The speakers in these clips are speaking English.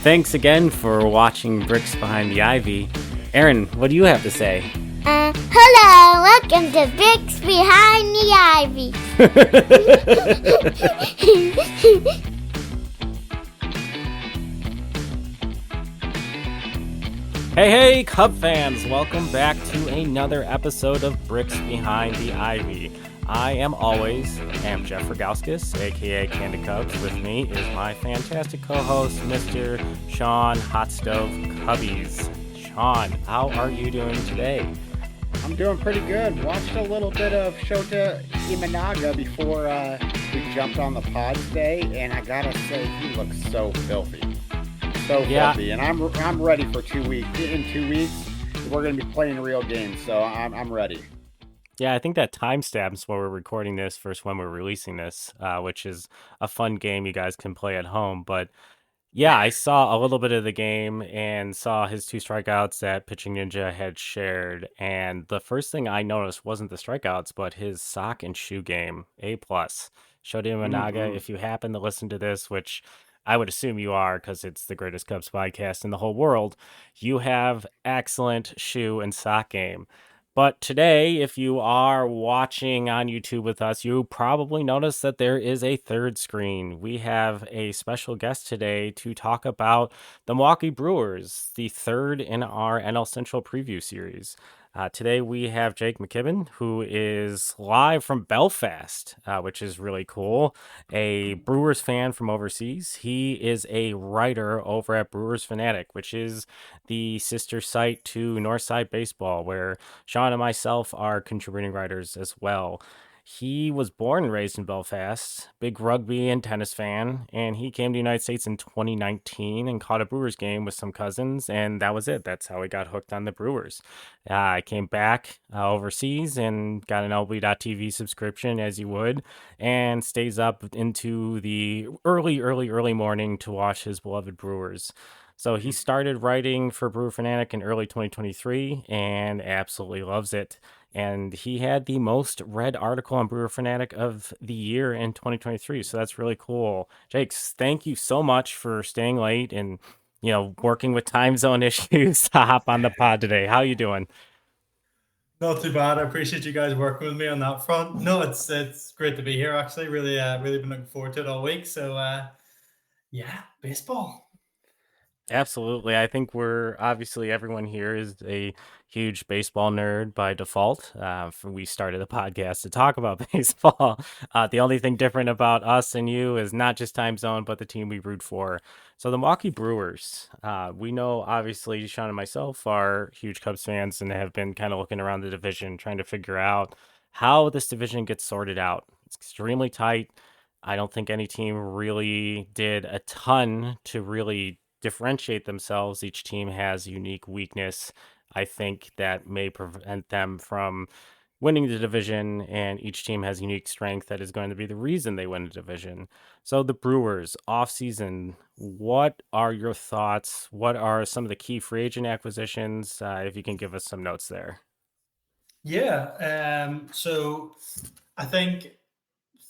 thanks again for watching Bricks Behind the Ivy. Aaron, what do you have to say? Hello, welcome to Bricks Behind the Ivy. Hey, Cub fans! Welcome back to another episode of Bricks Behind the Ivy. I am always Jeff Rogowskis, aka Candid Cubs. With me is my fantastic co-host, Mr. Sean Hot Stove Cubbies. Sean, how are you doing today? I'm doing pretty good. Watched a little bit of Shota Imanaga before we jumped on the pod today, and I gotta say, he looks so filthy. Filthy. And I'm ready for 2 weeks. In 2 weeks, we're gonna be playing real games, so I'm ready. Yeah, I think that timestamps when we're recording this versus when we're releasing this, which is a fun game you guys can play at home. But yeah, I saw a little bit of the game and saw his 2 strikeouts that Pitching Ninja had shared. And the first thing I noticed wasn't the strikeouts, but his sock and shoe game, A+. Shota Imanaga, if you happen to listen to this, which I would assume you are because it's the greatest Cubs podcast in the whole world, you have excellent shoe and sock game. But today, if you are watching on YouTube with us, you probably noticed that there is a third screen. We have a special guest today to talk about the Milwaukee Brewers, the third in our NL Central preview series. Today, we have Jake McKibbin, who is live from Belfast, which is really cool. A Brewers fan from overseas. He is a writer over at Brewers Fanatic, which is the sister site to Northside Baseball, where Sean and myself are contributing writers as well. He was born and raised in Belfast, big rugby and tennis fan, and he came to the United States in 2019 and caught a Brewers game with some cousins, and that was it. That's how he got hooked on the Brewers. I came back overseas and got an LB.TV subscription, as you would, and stays up into the early morning to watch his beloved Brewers. So he started writing for Brewer Fanatic in early 2023 and absolutely loves it. And he had the most read article on Brewer Fanatic of the year in 2023. So that's really cool. Jakes, thank you so much for staying late and, working with time zone issues to hop on the pod today. How you doing? Not too bad. I appreciate you guys working with me on that front. No, it's great to be here, actually. Really been looking forward to it all week. So, baseball. Absolutely. I think everyone here is a huge baseball nerd by default. We started the podcast to talk about baseball. The only thing different about us and you is not just time zone, but the team we root for. So the Milwaukee Brewers, we know, obviously, Sean and myself are huge Cubs fans and have been kind of looking around the division, trying to figure out how this division gets sorted out. It's extremely tight. I don't think any team really did a ton to really differentiate themselves. Each team has unique weakness, I think, that may prevent them from winning the division, and each team has unique strength that is going to be the reason they win the division. So the Brewers offseason, what are your thoughts? What are some of the key free agent acquisitions? If you can give us some notes there. Yeah. So I think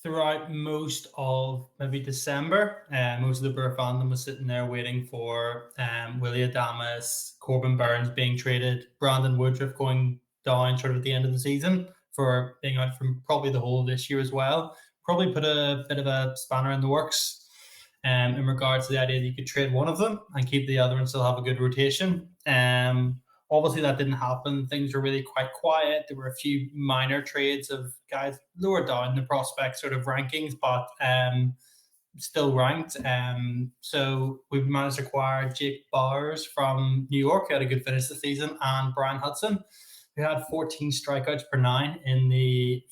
throughout most of maybe December, most of the Brewer fandom was sitting there waiting for Willie Adames, Corbin Burns being traded, Brandon Woodruff going down sort of at the end of the season for being out from probably the whole of this year as well. Probably put a bit of a spanner in the works in regards to the idea that you could trade one of them and keep the other and still have a good rotation. Obviously, that didn't happen. Things were really quite quiet. There were a few minor trades of guys lower down the prospect sort of rankings, but still ranked. So we've managed to acquire Jake Bowers from New York, who had a good finish this season, and Brian Hudson, who had 14 strikeouts per 9 in the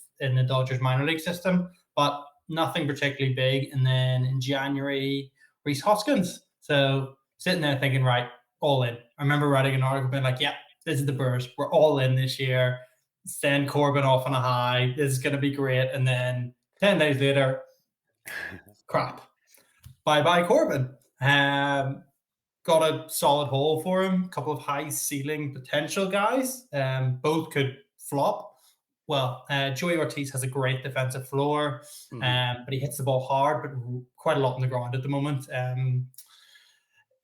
Dodgers minor league system, but nothing particularly big. And then in January, Rhys Hoskins. So sitting there thinking, right, all in. I remember writing an article being like, yeah, this is the Brewers. We're all in this year. Send Corbin off on a high. This is going to be great. And then 10 days later, crap. Bye-bye Corbin. Got a solid haul for him. A couple of high ceiling potential guys. Both could flop. Well, Joey Ortiz has a great defensive floor, but he hits the ball hard, but quite a lot on the ground at the moment.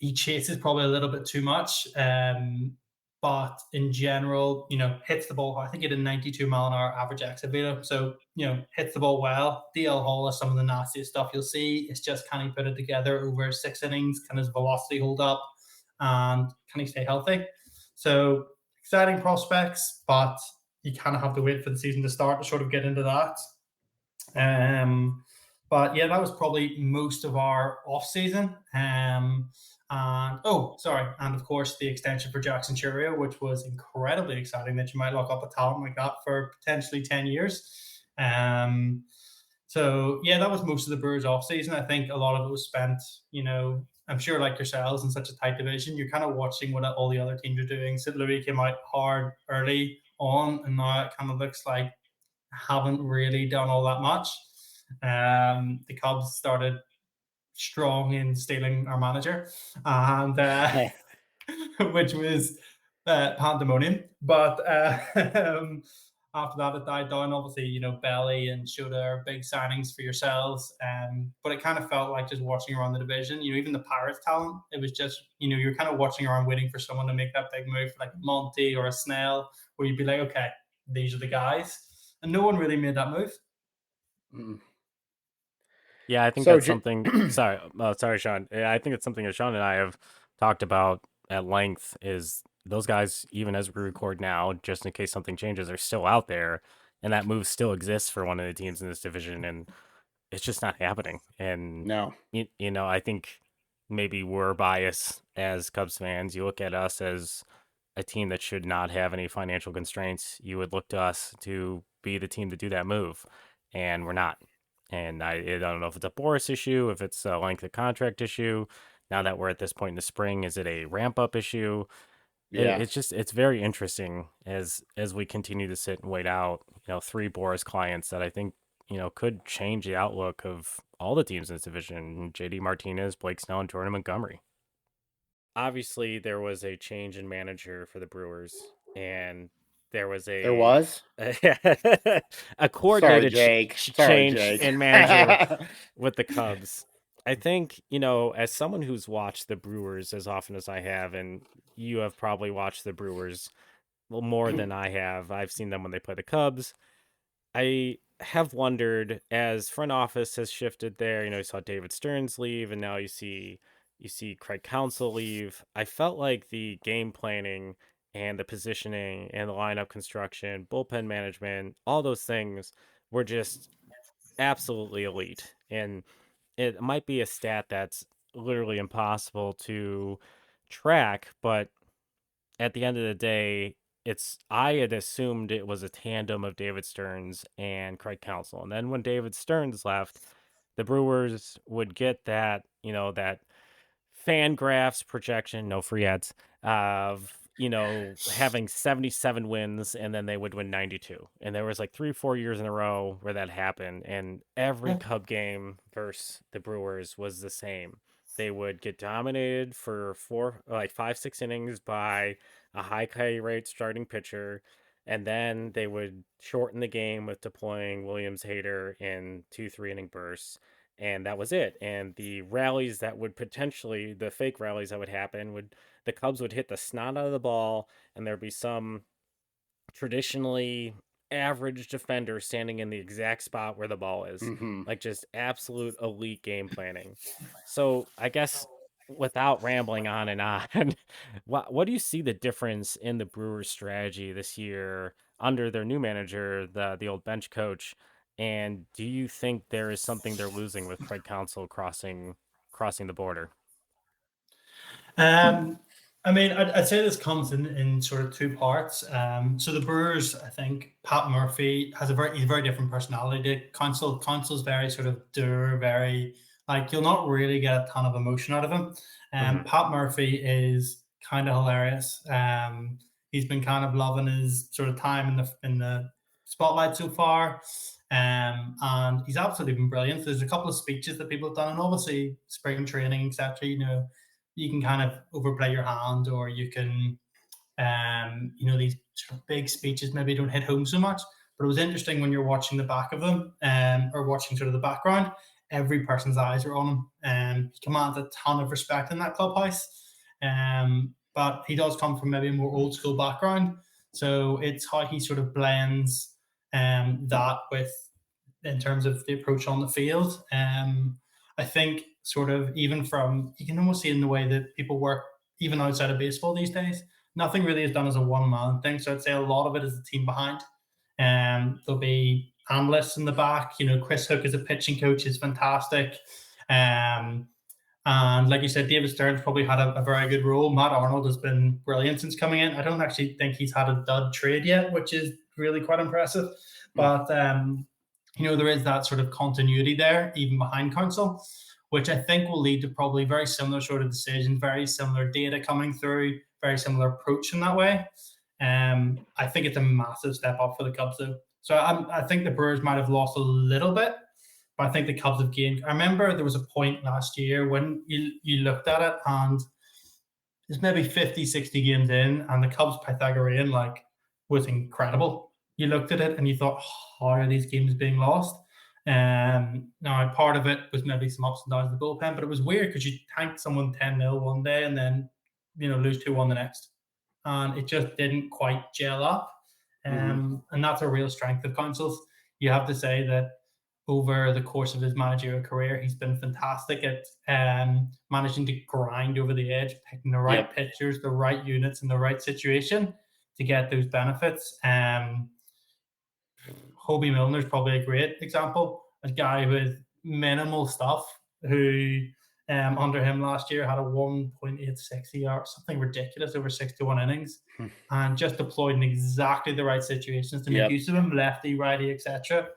he chases probably a little bit too much. But in general, hits the ball. I think he had a 92-mile-an-hour average exit velo. So, hits the ball well. DL Hall is some of the nastiest stuff you'll see. It's just, can he put it together over 6 innings? Can his velocity hold up? And can he stay healthy? So, exciting prospects, but you kind of have to wait for the season to start to sort of get into that. But yeah, that was probably most of our off season. And of course the extension for Jackson Churio, which was incredibly exciting that you might lock up a talent like that for potentially 10 years. So yeah, that was most of the Brewers off season. I think a lot of it was spent, I'm sure like yourselves in such a tight division, you're kind of watching what all the other teams are doing. St. Louis came out hard early on, and now it kind of looks like haven't really done all that much. The Cubs started strong in stealing our manager, and which was pandemonium. But after that, it died down. Obviously, Belly and Shota are big signings for yourselves. But it kind of felt like just watching around the division. Even the Pirates talent, it was just, you're kind of watching around waiting for someone to make that big move, like Monty or a Snell, where you'd be like, okay, these are the guys. And no one really made that move. Yeah, I think that's something. Sorry, Sean. I think it's something that Sean and I have talked about at length. Is those guys, even as we record now, just in case something changes, are still out there, and that move still exists for one of the teams in this division, and it's just not happening. And no, I think maybe we're biased as Cubs fans. You look at us as a team that should not have any financial constraints. You would look to us to be the team to do that move, and we're not. And I don't know if it's a Boris issue, if it's a length of contract issue. Now that we're at this point in the spring, is it a ramp up issue? Yeah. It's very interesting as we continue to sit and wait out, 3 Boris clients that I think, could change the outlook of all the teams in this division. JD Martinez, Blake Snell, and Jordan Montgomery. Obviously, there was a change in manager for the Brewers, and there was a coordinated change in manager with the Cubs. I think, as someone who's watched the Brewers as often as I have, and you have probably watched the Brewers more than I have. I've seen them when they play the Cubs. I have wondered, as front office has shifted there, you saw David Stearns leave, and now you see Craig Counsell leave. I felt like the game planning and the positioning and the lineup construction, bullpen management, all those things were just absolutely elite. And it might be a stat that's literally impossible to track, but at the end of the day, I had assumed it was a tandem of David Stearns and Craig Counsell. And then when David Stearns left, the Brewers would get that, that Fangraphs projection, no free ads, of having 77 wins, and then they would win 92. And there was like 3-4 years in a row where that happened, and every Cub game versus the Brewers was the same. They would get dominated for 5-6 innings by a high K rate starting pitcher, and then they would shorten the game with deploying Williams, Hader in 2-3 inning bursts. And that was it. And the rallies that would potentially, the fake rallies that would happen, the Cubs would hit the snot out of the ball, and there'd be some traditionally average defender standing in the exact spot where the ball is. Like just absolute elite game planning. So I guess without rambling on and on, what do you see the difference in the Brewers' strategy this year under their new manager, the old bench coach? And do you think there is something they're losing with Craig Counsell crossing the border? I'd say this comes in sort of 2 parts. So the Brewers, I think Pat Murphy has a very different personality. Counsell's very sort of very, like, you'll not really get a ton of emotion out of him. Pat Murphy is kind of hilarious. He's been kind of loving his sort of time in the spotlight so far. And he's absolutely been brilliant. There's a couple of speeches that people have done, and obviously spring training, etc. You can kind of overplay your hand, or you can, these sort of big speeches maybe don't hit home so much. But it was interesting when you're watching the back of them, or watching sort of the background. every person's eyes are on him. He commands a ton of respect in that clubhouse. But he does come from maybe a more old school background. So it's how he sort of blends that with, in terms of the approach on the field. I think sort of even from, you can almost see in the way that people work, even outside of baseball these days, nothing really is done as a one-man thing. So I'd say a lot of it is the team behind. There'll be analysts in the back. Chris Hook as a pitching coach is fantastic. And like you said, David Stearns probably had a very good role. Matt Arnold has been brilliant since coming in. I don't actually think he's had a dud trade yet, which is really quite impressive. But, there is that sort of continuity there, even behind Counsell, which I think will lead to probably very similar sort of decisions, very similar data coming through, very similar approach in that way. I think it's a massive step up for the Cubs, though. So I think the Brewers might have lost a little bit, but I think the Cubs have gained. I remember there was a point last year when you looked at it and there's maybe 50, 60 games in, and the Cubs Pythagorean was incredible. You looked at it and you thought, how are these games being lost? Now, part of it was maybe some ups and downs of the bullpen, but it was weird because you tanked someone 10-0 one day and then, lose 2-1 the next. And it just didn't quite gel up. And that's a real strength of Counsell's. You have to say that over the course of his managerial career, he's been fantastic at managing to grind over the edge, picking the right pitchers, the right units in the right situation to get those benefits. Hobie Milner's probably a great example. A guy with minimal stuff who under him last year had a 1.86 ER, something ridiculous over 61 innings, and just deployed in exactly the right situations to make use of him, lefty, righty, etc.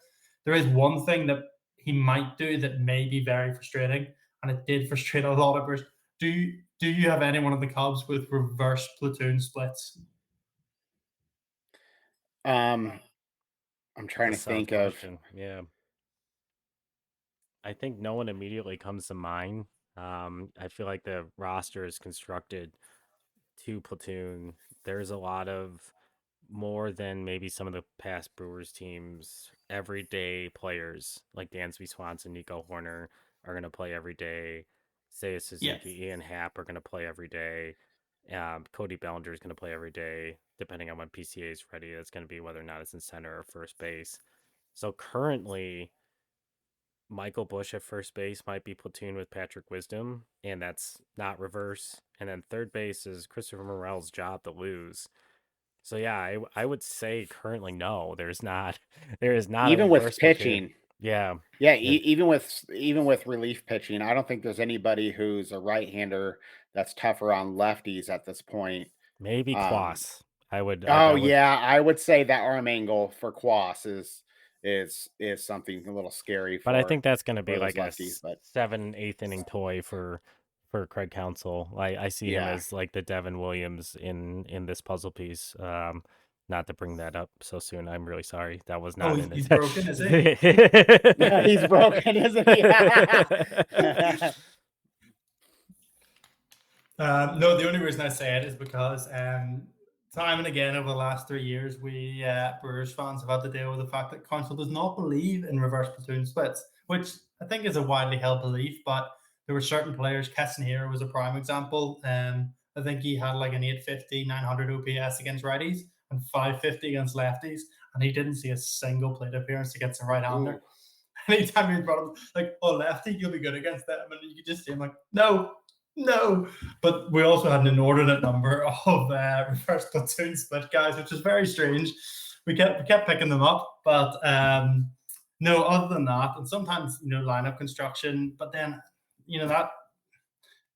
There is one thing that he might do that may be very frustrating, and it did frustrate a lot of Brewers. Do you have anyone of the Cubs with reverse platoon splits? I'm trying to think of. Yeah. I think no one immediately comes to mind. I feel like the roster is constructed to platoon. There's a lot of, more than maybe some of the past Brewers teams, everyday players like Dansby Swanson, Nico Horner are going to play every day. Seiya Suzuki, Ian Happ are going to play every day. Cody Bellinger is going to play every day, depending on when PCA is ready. That's going to be whether or not it's in center or first base. So currently, Michael Busch at first base might be platoon with Patrick Wisdom, and that's not reverse. And then third base is Christopher Morel's job to lose. So yeah, I would say currently no, there is not even with pitching. Platoon. Even with relief pitching, I don't think there's anybody who's a right-hander that's tougher on lefties at this point. Maybe Kwas. I would say that arm angle for Kwas is something a little scary. But I think that's going to be like lefties, a 7/8 inning toy for Craig Counsell. I see him as like the Devin Williams in this puzzle piece. Not to bring that up so soon. I'm really sorry. That was not. He's broken, is he? He's broken, isn't he? No, the only reason I say it is because time and again over the last 3 years, we Brewers fans have had to deal with the fact that Counsell does not believe in reverse platoon splits, which I think is a widely held belief, but there were certain players. Keston Hiura was a prime example. I think he had like an 850, 900 OPS against righties and 550 against lefties, and he didn't see a single plate appearance against a right-hander. Anytime he brought him, like, oh, lefty, you'll be good against them, and you could just see him like, no. But we also had an inordinate number of reverse platoon split guys, which is very strange. We kept picking them up, but no, other than that, and sometimes lineup construction, but then that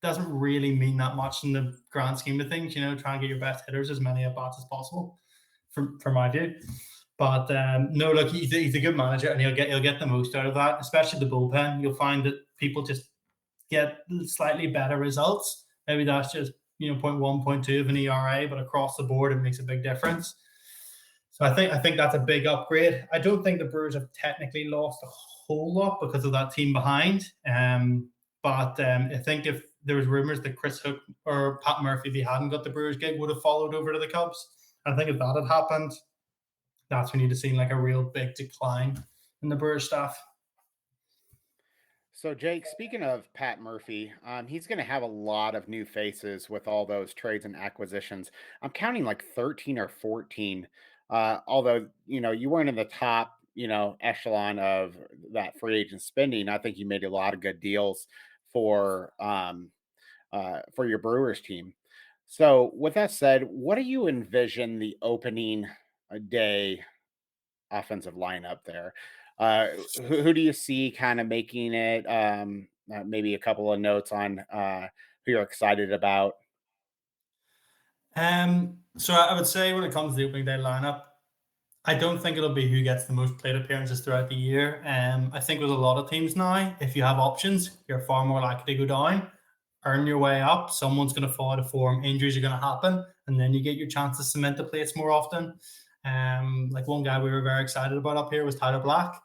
doesn't really mean that much in the grand scheme of things. Try and get your best hitters as many at bats as possible, from my view. But no, look, he's a good manager, and he'll get the most out of that, especially the bullpen. You'll find that people just get slightly better results. Maybe that's just 0.1, 0.2 of an ERA, but across the board, it makes a big difference. So I think that's a big upgrade. I don't think the Brewers have technically lost a whole lot because of that team behind. But I think if there was rumors that Chris Hook or Pat Murphy, if he hadn't got the Brewers gig, would have followed over to the Cubs. I think if that had happened, that's when you'd have seen like a real big decline in the Brewers staff. So, Jake, speaking of Pat Murphy, he's going to have a lot of new faces with all those trades and acquisitions. I'm counting like 13 or 14. Although, you weren't in the top, echelon of that free agent spending. I think you made a lot of good deals for your Brewers team. So, with that said, what do you envision the opening day offensive lineup there? Who do you see kind of making it? Maybe a couple of notes on who you're excited about. So I would say when it comes to the opening day lineup, I don't think it'll be who gets the most plate appearances throughout the year. I think with a lot of teams now, if you have options, you're far more likely to go down, earn your way up. Someone's going to fall out of form, injuries are going to happen, and then you get your chance to cement the plates more often. Like one guy we were very excited about up here was Tyler Black.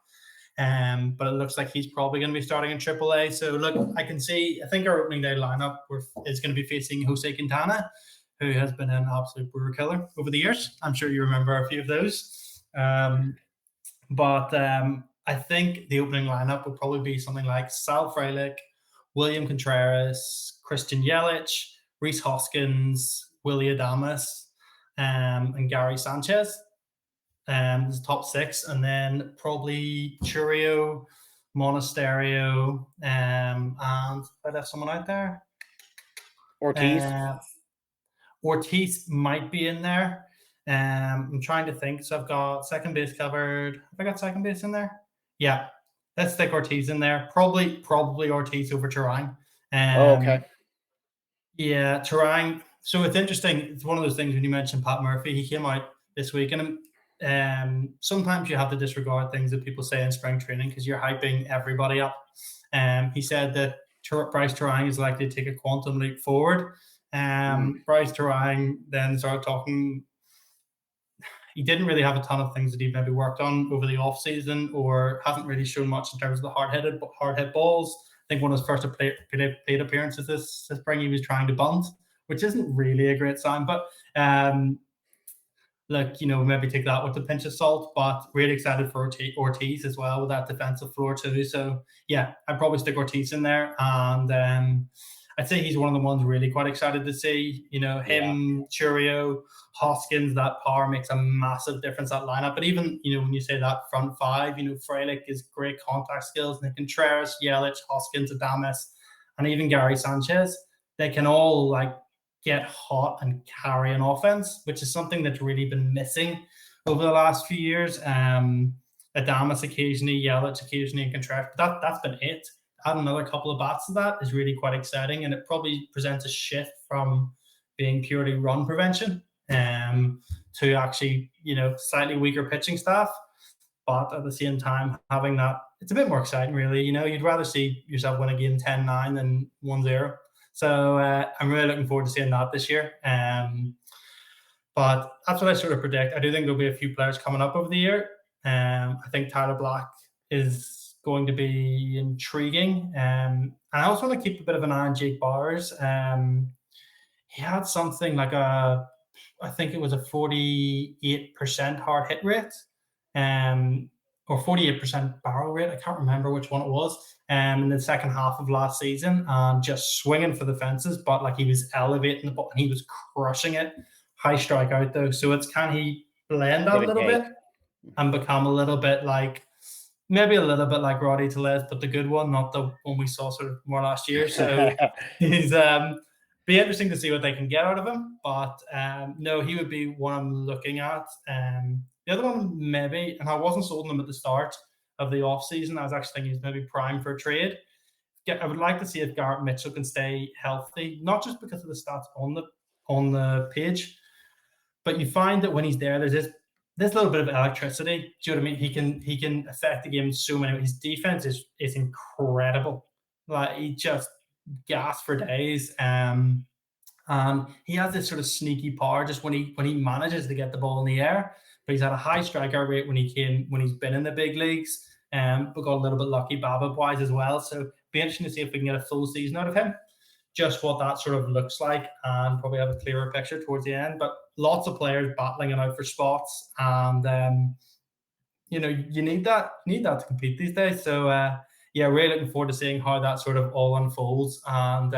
But it looks like he's probably going to be starting in AAA. So look, I think our opening day lineup is going to be facing Jose Quintana, who has been an absolute Brewer killer over the years. I'm sure you remember a few of those. But I think the opening lineup would probably be something like Sal Frelick, William Contreras, Christian Yelich, Rhys Hoskins, Willie Adames, and Gary Sanchez. The top six, and then probably Churio, Monasterio, and I left someone out there. Ortiz. Ortiz might be in there. I'm trying to think. So I've got second base covered. Have I got second base in there? Yeah. Let's stick Ortiz in there. Probably Ortiz over Turang. Okay. Yeah, Turang. So it's interesting. It's one of those things when you mentioned Pat Murphy. He came out this week, and sometimes you have to disregard things that people say in spring training because you're hyping everybody up. He said that Bryce Turang is likely to take a quantum leap forward. Bryce Turang then started talking. He didn't really have a ton of things that he maybe worked on over the off season, or hasn't really shown much in terms of the hard hit balls. I think one of his first plate appearances this spring, he was trying to bunt, which isn't really a great sign. But maybe take that with a pinch of salt. But really excited for Ortiz as well with that defensive floor too. So yeah, I'd probably stick Ortiz in there, and I'd say he's one of the ones really quite excited to see. Him, Churio, Hoskins, that power makes a massive difference, that lineup. But even, when you say that front five, Frelick is great contact skills. And Contreras, Yelich, Hoskins, Adames, and even Gary Sanchez, they can all get hot and carry an offense, which is something that's really been missing over the last few years. Adames occasionally, Yelich occasionally, and Contreras. But that's been it. Add another couple of bats to that is really quite exciting, and it probably presents a shift from being purely run prevention to actually, slightly weaker pitching staff. But at the same time, having that, it's a bit more exciting, really. You'd rather see yourself win a game 10-9 than 1-0. So I'm really looking forward to seeing that this year. But that's what I sort of predict. I do think there'll be a few players coming up over the year. I think Tyler Black is going to be intriguing. And I also want to keep a bit of an eye on Jake Bowers. He had something like I think it was a 48% hard hit rate, or 48% barrel rate. I can't remember which one it was. In the second half of last season, just swinging for the fences, but he was elevating the ball and he was crushing it. High strikeout though, so it's can he blend that a little bit and become a little bit maybe a little bit like Roddy Tellez, but the good one, not the one we saw sort of more last year. So he's be interesting to see what they can get out of him. But no, he would be one I'm looking at. The other one maybe, and I wasn't sold on him at the start of the offseason. I was actually thinking he's maybe prime for a trade. I would like to see if Garrett Mitchell can stay healthy, not just because of the stats on the page, but you find that when he's there, there's this little bit of electricity. Do you know what I mean? He can affect the game so many. His defense is incredible. He just gas for days. And he has this sort of sneaky power just when he manages to get the ball in the air. But he's had a high strikeout rate when he's been in the big leagues. But got a little bit lucky BABIP-wise as well. So be interesting to see if we can get a full season out of him. Just what that sort of looks like, and probably have a clearer picture towards the end. But lots of players battling it out for spots, and you need that to compete these days. So yeah, really looking forward to seeing how that sort of all unfolds and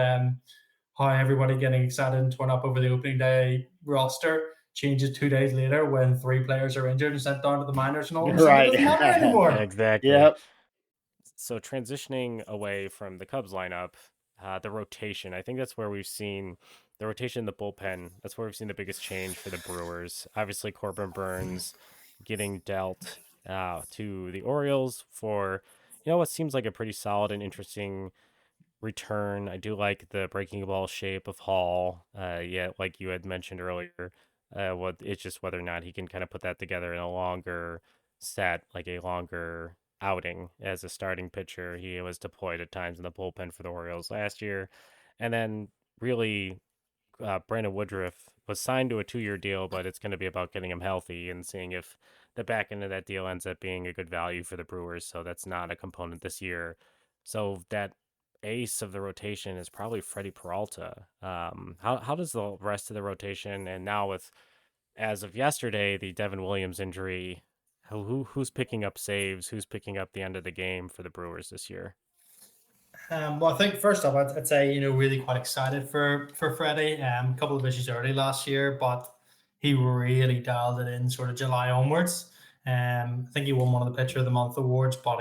how everybody getting excited and torn up over the opening day roster changes 2 days later when 3 players are injured and sent down to the minors, and all of a sudden it doesn't matter anymore. Exactly. Yep. So transitioning away from the Cubs lineup, the rotation, I think that's where we've seen the rotation in the bullpen. That's where we've seen the biggest change for the Brewers. Obviously, Corbin Burns getting dealt to the Orioles for, what seems like a pretty solid and interesting return. I do like the breaking ball shape of Hall. Yeah, like you had mentioned earlier, it's just whether or not he can kind of put that together in a longer set, like a longer outing as a starting pitcher. He was deployed at times in the bullpen for the Orioles last year, and then really. Brandon Woodruff was signed to a 2-year deal, but it's going to be about getting him healthy and seeing if the back end of that deal ends up being a good value for the Brewers. So that's not a component this year. So that ace of the rotation is probably Freddie Peralta. How does the rest of the rotation, and now with, as of yesterday, the Devin Williams injury, who's picking up saves, who's picking up the end of the game for the Brewers this year? Well, I think first off, I'd say, really quite excited for Freddie. A couple of issues early last year, but he really dialed it in sort of July onwards. I think he won one of the Pitcher of the Month awards, but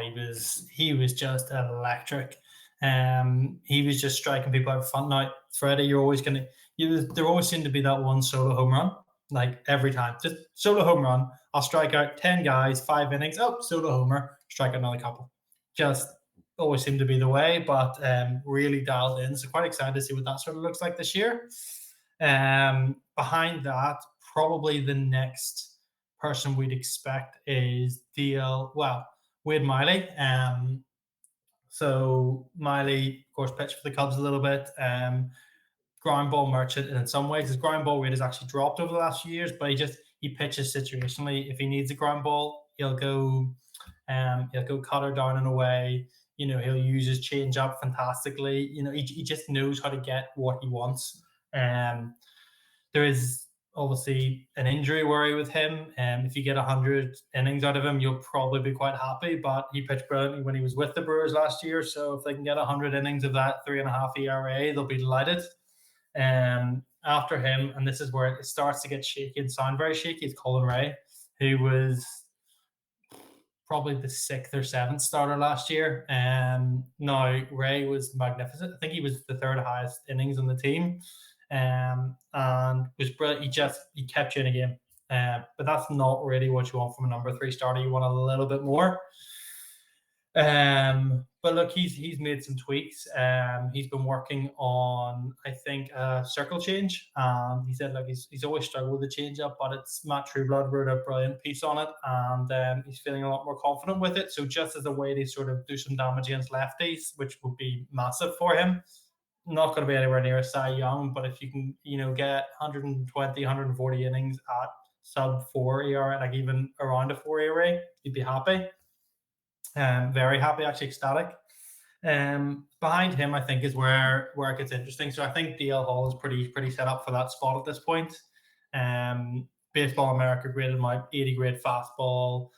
he was just electric. He was just striking people out front. Now, Freddie, there always seemed to be that one solo home run, like every time, just solo home run. I'll strike out 10 guys, 5 innings. Oh, solo homer, strike out another couple. Just always seemed to be the way, but really dialed in. So quite excited to see what that sort of looks like this year. Behind that, probably the next person we'd expect is Wade Miley. So Miley, of course, pitched for the Cubs a little bit. Ground ball merchant, and in some ways his ground ball rate has actually dropped over the last few years, but he pitches situationally. If he needs a ground ball, he'll go cut her down in a way. He'll use his changeup fantastically. He just knows how to get what he wants. There is obviously an injury worry with him. If you get 100 innings out of him, you'll probably be quite happy. But he pitched brilliantly when he was with the Brewers last year. So if they can get 100 innings of that 3.5 ERA, they'll be delighted. After him, and this is where it starts to get shaky and sound very shaky, is Colin Ray, who was probably the 6th or 7th starter last year. Now Ray was magnificent. I think he was the 3rd highest innings on the team, and was brilliant. He kept you in a game, but that's not really what you want from a number 3 starter. You want a little bit more. But look, he's made some tweaks. He's been working on, I think, a circle change. He said, like, he's always struggled with the changeup, but it's Matt Trueblood wrote a brilliant piece on it, and he's feeling a lot more confident with it. So just as a way to sort of do some damage against lefties, which would be massive for him. Not going to be anywhere near a Cy Young, but if you can, get 120, 140 innings at sub 4 ERA, like even around a 4 ERA, you'd be happy. Very happy, actually ecstatic. Behind him, I think, is where it gets interesting. So I think DL Hall is pretty set up for that spot at this point. Baseball America graded my 80 grade fastball,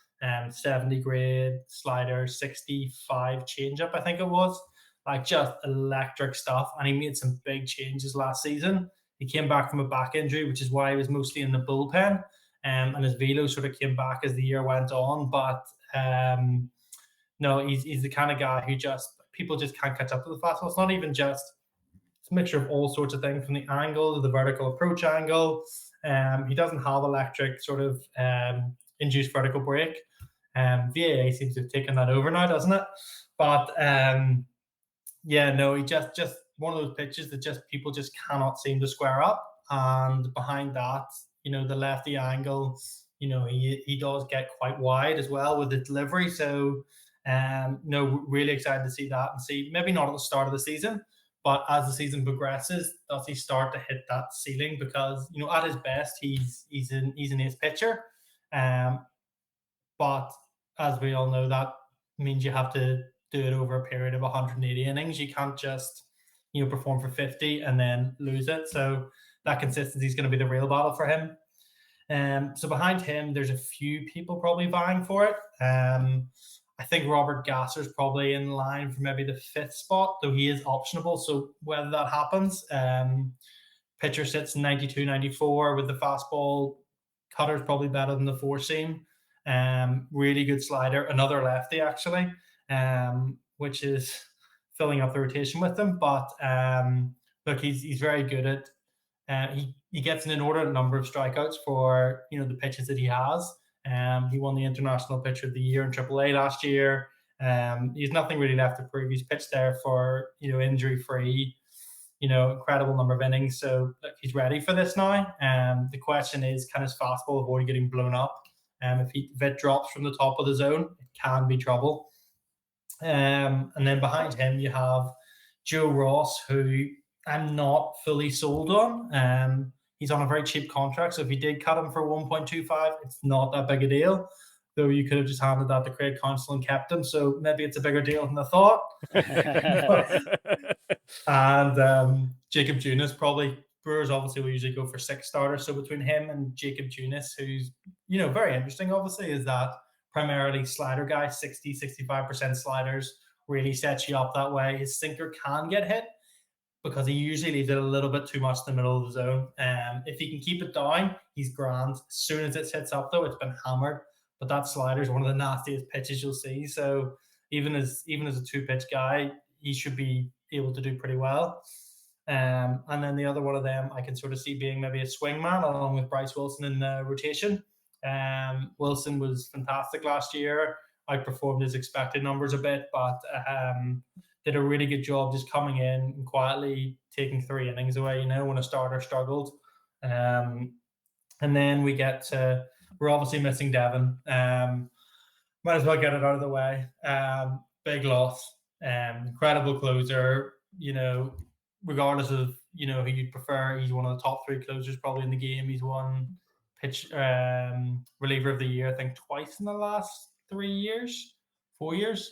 70 grade slider, 65 changeup, I think it was. Like, just electric stuff. And he made some big changes last season. He came back from a back injury, which is why he was mostly in the bullpen. And his velo sort of came back as the year went on. But no, he's the kind of guy who people just can't catch up to the fastball. It's not even just, it's a mixture of all sorts of things, from the angle to the vertical approach angle. He doesn't have electric sort of induced vertical break. VAA seems to have taken that over now, doesn't it? But he just one of those pitches that just people just cannot seem to square up. And behind that, the lefty angle, he does get quite wide as well with the delivery. So really excited to see that, and see, maybe not at the start of the season, but as the season progresses, does he start to hit that ceiling? Because at his best, he's an ace pitcher, but as we all know, that means you have to do it over a period of 180 innings. You can't just perform for 50 and then lose it. So that consistency is going to be the real battle for him. So behind him, there's a few people probably vying for it. I think Robert Gasser's probably in line for maybe the 5th spot, though he is optionable. So whether that happens, pitcher sits 92, 94 with the fastball. Cutter's probably better than the 4-seam. Really good slider. Another lefty, actually, which is filling up the rotation with them. But look, he's very good at. He gets an inordinate number of strikeouts for the pitches that he has. He won the International Pitcher of the Year in AAA last year. He's nothing really left to prove. He's pitched there for injury free. Incredible number of innings. So look, he's ready for this now. The question is, can his fastball avoid getting blown up? If it drops from the top of the zone, it can be trouble. And then behind him, you have Joe Ross, who I'm not fully sold on. He's on a very cheap contract, so if you did cut him for 1.25, it's not that big a deal. Though you could have just handed that to Craig Counsell and kept him, so maybe it's a bigger deal than I thought. And Jacob Junis, probably. Brewers obviously will usually go for 6 starters, so between him and Jacob Junis, who's very interesting, obviously, is that primarily slider guy, 60-65% sliders, really sets you up that way. His sinker can get hit because he usually leaves it a little bit too much in the middle of the zone. If he can keep it down, he's grand. As soon as it hits up, though, it's been hammered. But that slider is one of the nastiest pitches you'll see. So even as a 2-pitch guy, he should be able to do pretty well. And then the other one of them I can sort of see being maybe a swingman along with Bryce Wilson in the rotation. Wilson was fantastic last year. Outperformed his expected numbers a bit, but did a really good job just coming in and quietly taking 3 innings away, when a starter struggled. And then we get to, we're obviously missing Devin. Might as well get it out of the way. Big loss. Incredible closer, regardless of, who you'd prefer. He's one of the top 3 closers probably in the game. He's won reliever of the year, I think, twice in the last 4 years,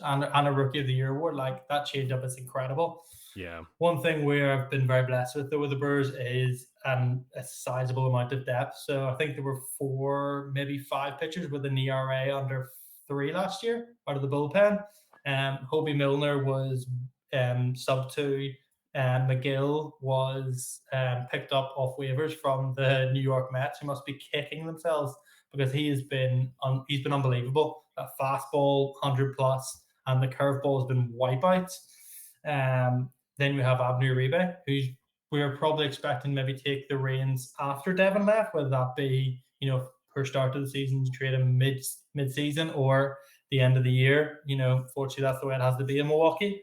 and a rookie of the year award. Like, that changeup is incredible. Yeah. One thing we've been very blessed with, though, with the Brewers is a sizable amount of depth. So I think there were 4, maybe 5 pitchers with an ERA under 3 last year out of the bullpen. Hobie Milner was sub 2. McGill was picked up off waivers from the New York Mets, who must be kicking themselves because he's been unbelievable. That fastball 100+, and the curveball has been wipeouts. Then we have Abner Uribe, who we're probably expecting maybe take the reins after Devin left, whether that be per start of the season to trade him mid-season or the end of the year. Fortunately, that's the way it has to be in Milwaukee.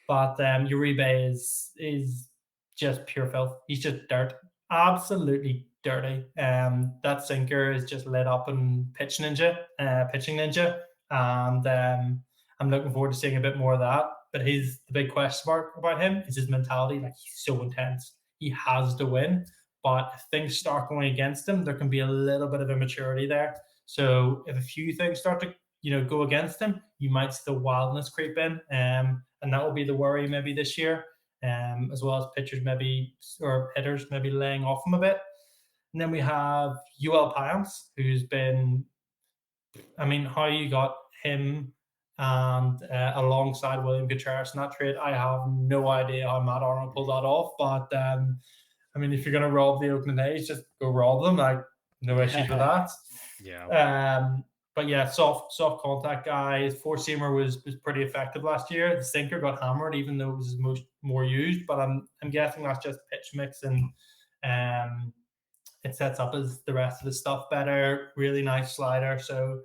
But Uribe is just pure filth. He's just dirt, absolutely dirty. That sinker is just lit up in pitching ninja, and I'm looking forward to seeing a bit more of that. But the big question mark about him is his mentality. Like, he's so intense. He has to win. But if things start going against him, there can be a little bit of immaturity there. So if a few things start to go against him, you might see the wildness creep in. And that will be the worry maybe this year, as well as pitchers or hitters maybe laying off him a bit. And then we have Yoel Payamps, who's been, how you got him and alongside William Contreras in that trade, I have no idea how Matt Arnold pulled that off. But if you're going to rob the Oakland A's, just go rob them. Like, no issues with that. Yeah. But yeah, soft contact guy. His 4-seamer was pretty effective last year. The sinker got hammered, even though it was more used. But I'm guessing that's just pitch mix, and it sets up as the rest of his stuff better. Really nice slider, so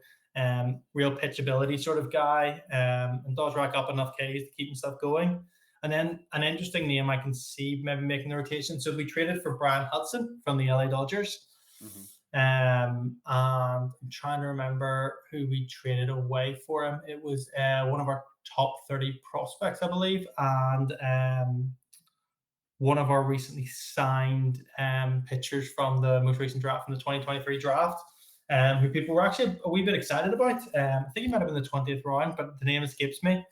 real pitchability sort of guy, and does rack up enough Ks to keep himself going. And then an interesting name I can see maybe making the rotation. So we traded for Brian Hudson from the LA Dodgers. Mm-hmm. And I'm trying to remember who we traded away for him. It was one of our top 30 prospects, I believe, and one of our recently signed pitchers from the most recent draft, from the 2023 draft, who people were actually a wee bit excited about. I think he might have been the 20th round, but the name escapes me.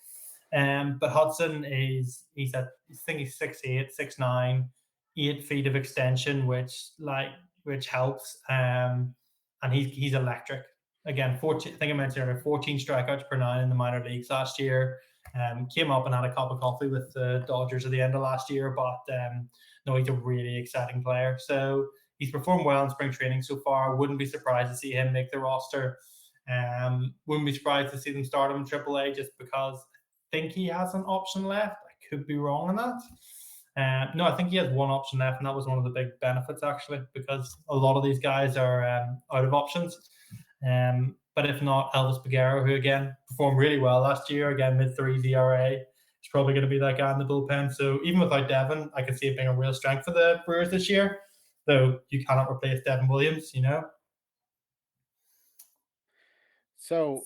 But Hudson he's 6'8", 6'9", 8 feet of extension, which helps. And he's electric. again, 14, I think I mentioned earlier, 14 strikeouts per nine in the minor leagues last year. Came up and had a cup of coffee with the Dodgers at the end of last year, but no, he's a really exciting player. So he's performed well in spring training so far. Wouldn't be surprised to see him make the roster. Wouldn't be surprised to see them start him in AAA just because I think he has an option left. I could be wrong on that. No, I think he has one option left, and that was one of the big benefits actually, because a lot of these guys are out of options. But if not, Elvis Peguero, who again performed really well last year, again mid-3s ERA, is probably going to be that guy in the bullpen. So even without Devin, I can see it being a real strength for the Brewers this year. Though you cannot replace Devin Williams, you know. So,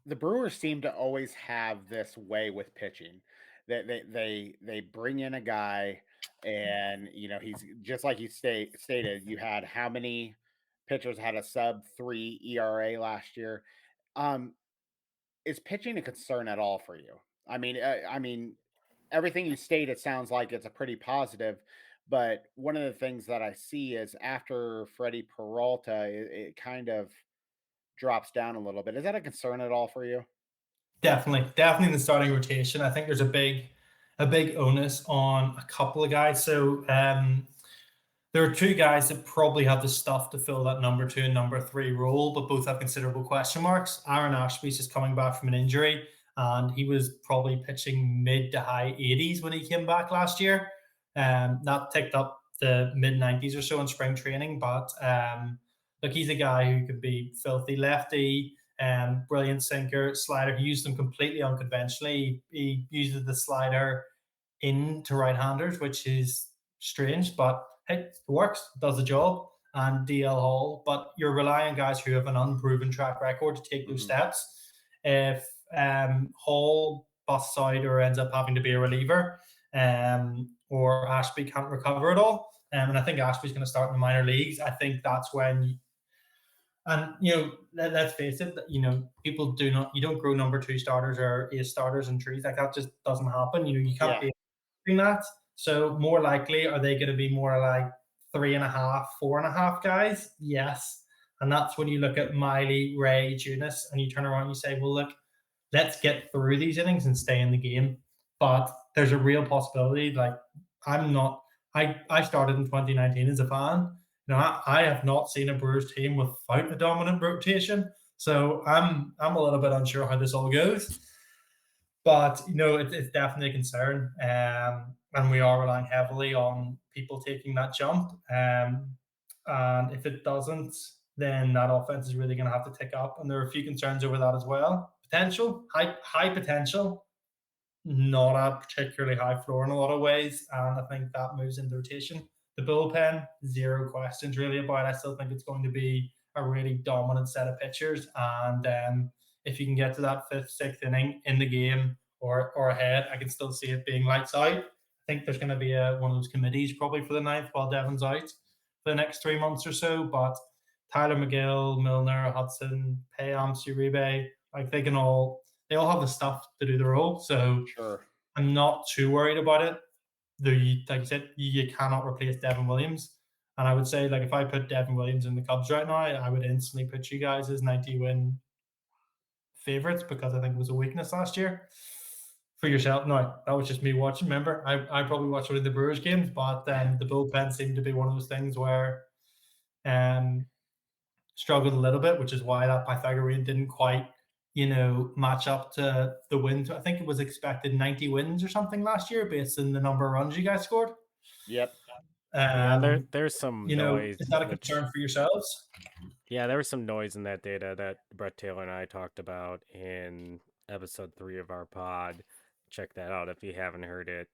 the Brewers seem to always have this way with pitching that they bring in a guy, and he's just like you stated. You had how many pitchers had a sub-3 ERA last year? Is pitching a concern at all for you? I mean, everything you state, it sounds like it's a pretty positive. But one of the things that I see is after Freddie Peralta, it kind of drops down a little bit. Is that a concern at all for you? Definitely in the starting rotation. I think there's a big onus on a couple of guys. So there are two guys that probably have the stuff to fill that number 2 and number 3 role, but both have considerable question marks. Aaron Ashby's just coming back from an injury, and he was probably pitching mid to high 80s when he came back last year. That ticked up the mid 90s or so in spring training, but look, he's a guy who could be filthy lefty, brilliant sinker, slider. He used them completely unconventionally. He uses the slider into right-handers, which is strange, but hey, it works, does the job. And DL Hall, but you're relying on guys who have an unproven track record to take those steps. If Hall busts out or ends up having to be a reliever, or Ashby can't recover at all, and I think Ashby's going to start in the minor leagues, I think that's when. And let's face it, people you don't grow number 2 starters or ace starters in trees. Like that just doesn't happen. You can't be doing that. So more likely, are they going to be more like 3.5, 4.5 guys? Yes. And that's when you look at Miley, Ray, Junis, and you turn around and you say, well, look, let's get through these innings and stay in the game. But there's a real possibility. Like I started in 2019 as a fan. I have not seen a Brewers team without a dominant rotation. So I'm a little bit unsure how this all goes. But, it's definitely a concern. And we are relying heavily on people taking that jump. And if it doesn't, then that offense is really going to have to tick up. And there are a few concerns over that as well. Potential, high potential, not a particularly high floor in a lot of ways. And I think that moves into rotation. The bullpen, zero questions really about it. I still think it's going to be a really dominant set of pitchers. And if you can get to that 5th, 6th inning in the game or ahead, I can still see it being lights out. I think there's going to be one of those committees probably for the 9th while Devin's out for the next 3 months or so. But Tyler McGill, Milner, Hudson, Payam, Uribe, like they all have the stuff to do the role. So sure. I'm not too worried about it. Like you said, you cannot replace Devin Williams. And I would say, like, if I put Devin Williams in the Cubs right now, I would instantly put you guys as 90-win favorites because I think it was a weakness last year for yourself. No, that was just me watching. Remember, I probably watched one of the Brewers games, but the bullpen seemed to be one of those things where struggled a little bit, which is why that Pythagorean didn't quite match up to the wins. I think it was expected 90 wins or something last year based on the number of runs you guys scored. Yep. There's some noise. Is that a concern for yourselves? Yeah, there was some noise in that data that Brett Taylor and I talked about in episode 3 of our pod. Check that out if you haven't heard it.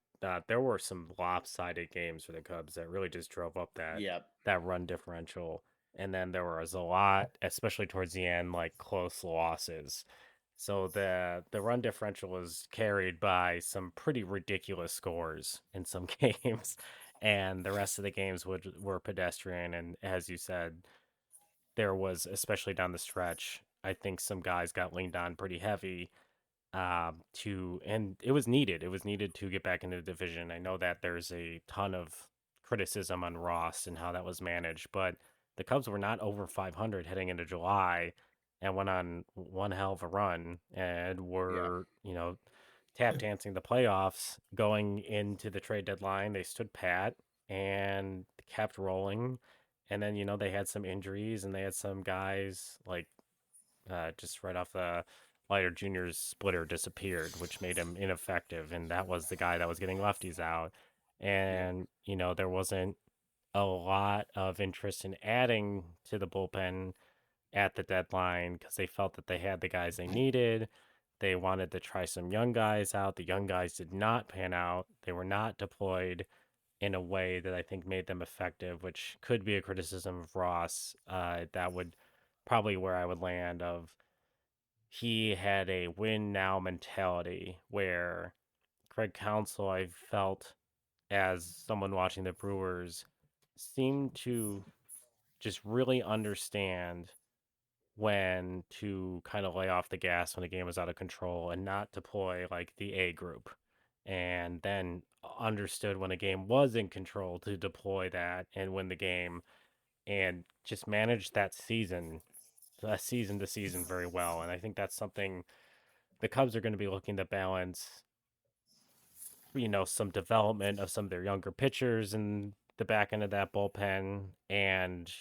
There were some lopsided games for the Cubs that really just drove up that run differential. And then there was a lot, especially towards the end, like close losses. So the run differential was carried by some pretty ridiculous scores in some games. And the rest of the games were pedestrian. And as you said, there was, especially down the stretch, I think some guys got leaned on pretty heavy and it was needed. It was needed to get back into the division. I know that there's a ton of criticism on Ross and how that was managed, but the Cubs were not over 500 heading into July and went on one hell of a run and were, tap dancing the playoffs going into the trade deadline. They stood pat and kept rolling. And then, they had some injuries and they had some guys like just right off the Leiter Jr.'s splitter disappeared, which made him ineffective. And that was the guy that was getting lefties out. And, there wasn't a lot of interest in adding to the bullpen at the deadline because they felt that they had the guys they needed. They wanted to try some young guys out. The young guys did not pan out. They were not deployed in a way that I think made them effective, which could be a criticism of Ross. That would probably where I would land of he had a win now mentality where Craig Counsell, I felt as someone watching the Brewers, seemed to just really understand when to kind of lay off the gas when the game was out of control and not deploy like the A group. And then understood when a game was in control to deploy that and win the game and just manage that season to season very well. And I think that's something the Cubs are going to be looking to balance, some development of some of their younger pitchers and the back end of that bullpen and,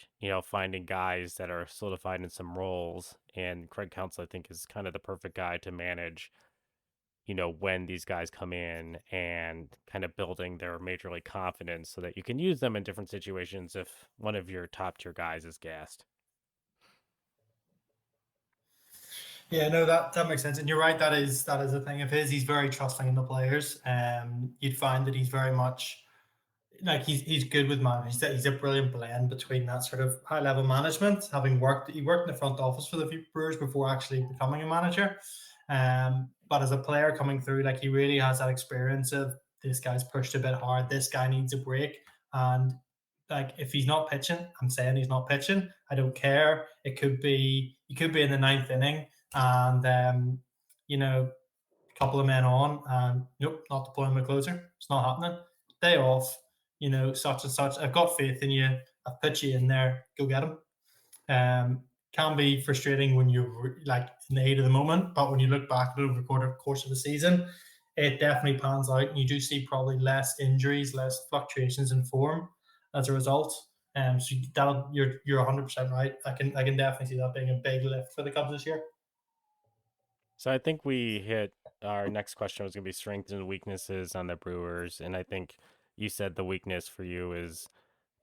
finding guys that are solidified in some roles. And Craig Counsell, I think, is kind of the perfect guy to manage, when these guys come in and kind of building their major league confidence so that you can use them in different situations if one of your top tier guys is gassed. Yeah, no, that makes sense, and you're right. That is a thing of his. He's very trusting in the players. You'd find that he's very much like he's good with management. He's a brilliant blend between that sort of high level management, having worked in the front office for the Brewers before actually becoming a manager. But as a player coming through, like he really has that experience of this guy's pushed a bit hard. This guy needs a break, and like if he's not pitching, I'm saying he's not pitching. I don't care. He could be in the ninth inning, and a couple of men on, and nope, not deploying my closer. It's not happening. Day off. Such and such. I've got faith in you. I've put you in there. Go get him. Can be frustrating when you're like in the heat of the moment, but when you look back over the course of the season, it definitely pans out, and you do see probably less injuries, less fluctuations in form as a result. So you're 100% right. I can definitely see that being a big lift for the Cubs this year. So I think we hit our next question was going to be strengths and weaknesses on the Brewers, and I think you said the weakness for you is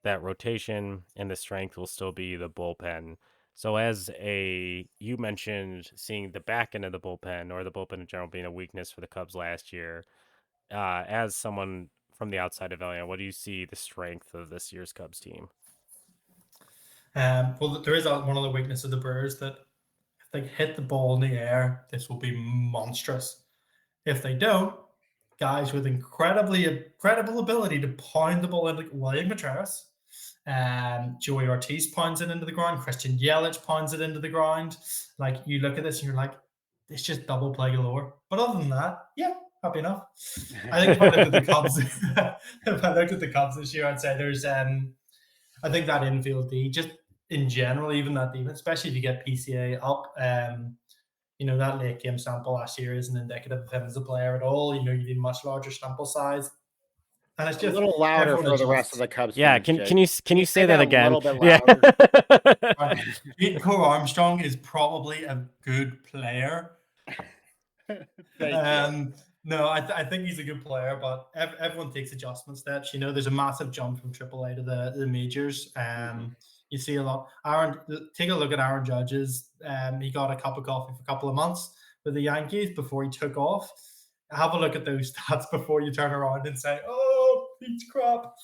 that rotation and the strength will still be the bullpen. So you mentioned seeing the back end of the bullpen or the bullpen in general being a weakness for the Cubs last year. As someone from the outside of Atlanta, what do you see the strength of this year's Cubs team? Well, there is one of the weaknesses of the Brewers that if they hit the ball in the air, this will be monstrous. If they don't, guys with incredible ability to pound the ball in, like William Contreras, Joey Ortiz pounds it into the ground, Christian Yelich pounds it into the ground. Like you look at this and you're like, it's just double play galore. But other than that, yeah, happy enough. I think if I looked at the Cubs, this year, I'd say there's I think that infield D, just in general, even that defense, especially if you get PCA up, that late game sample last year isn't indicative of him as a player at all. You need much larger sample size. And it's just a little louder for the rest of the Cubs. Yeah, fans, can you say that again? A little bit louder. Cole Armstrong is probably a good player. No, I think he's a good player, but everyone takes adjustment steps. There's a massive jump from AAA to the majors. You see a lot. Take a look at Aaron Judge's. He got a cup of coffee for a couple of months with the Yankees before he took off. Have a look at those stats before you turn around and say, "Oh, he's crap."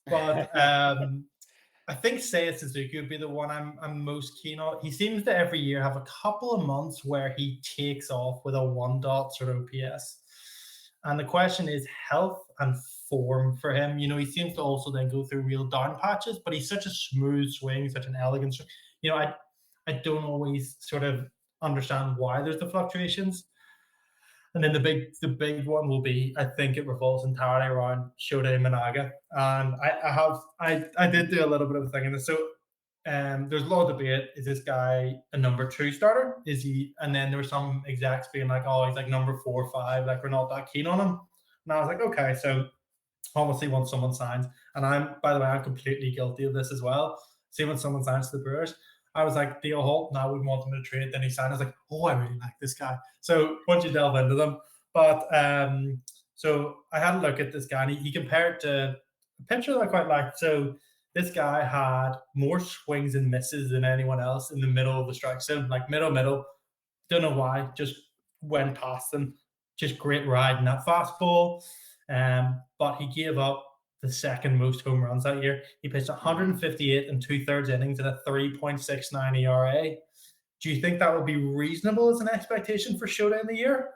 But I think Seiya Suzuki would be the one I'm most keen on. He seems to every year have a couple of months where he takes off with a 1 sort of OPS. And the question is health and form for him. He seems to also then go through real down patches, but he's such a smooth swing, such an elegant swing. I don't always sort of understand why there's the fluctuations. And then the big one will be, I think it revolves entirely around Shota Imanaga. And I did do a little bit of a thing in this. So there's a lot of debate. Is this guy a number two starter? Is he? And then there were some execs being like, "Oh, he's like number 4 or 5. Like we're not that keen on him." And I was like, "Okay, so obviously once someone signs, and by the way, I'm completely guilty of this as well. See, when someone signs to the Brewers, I was like, Theo Holt, and I wouldn't want him to trade. Then he signed. I was like, oh, I really like this guy. So once you delve into them, but so I had a look at this guy, and he compared to a pitcher that I quite liked. So this guy had more swings and misses than anyone else in the middle of the strike zone, like middle. Don't know why, just went past them. Just great ride in that fastball. But he gave up the second most home runs that year. He pitched 158 and 2/3 innings at a 3.69 ERA. Do you think that would be reasonable as an expectation for Shota in the year?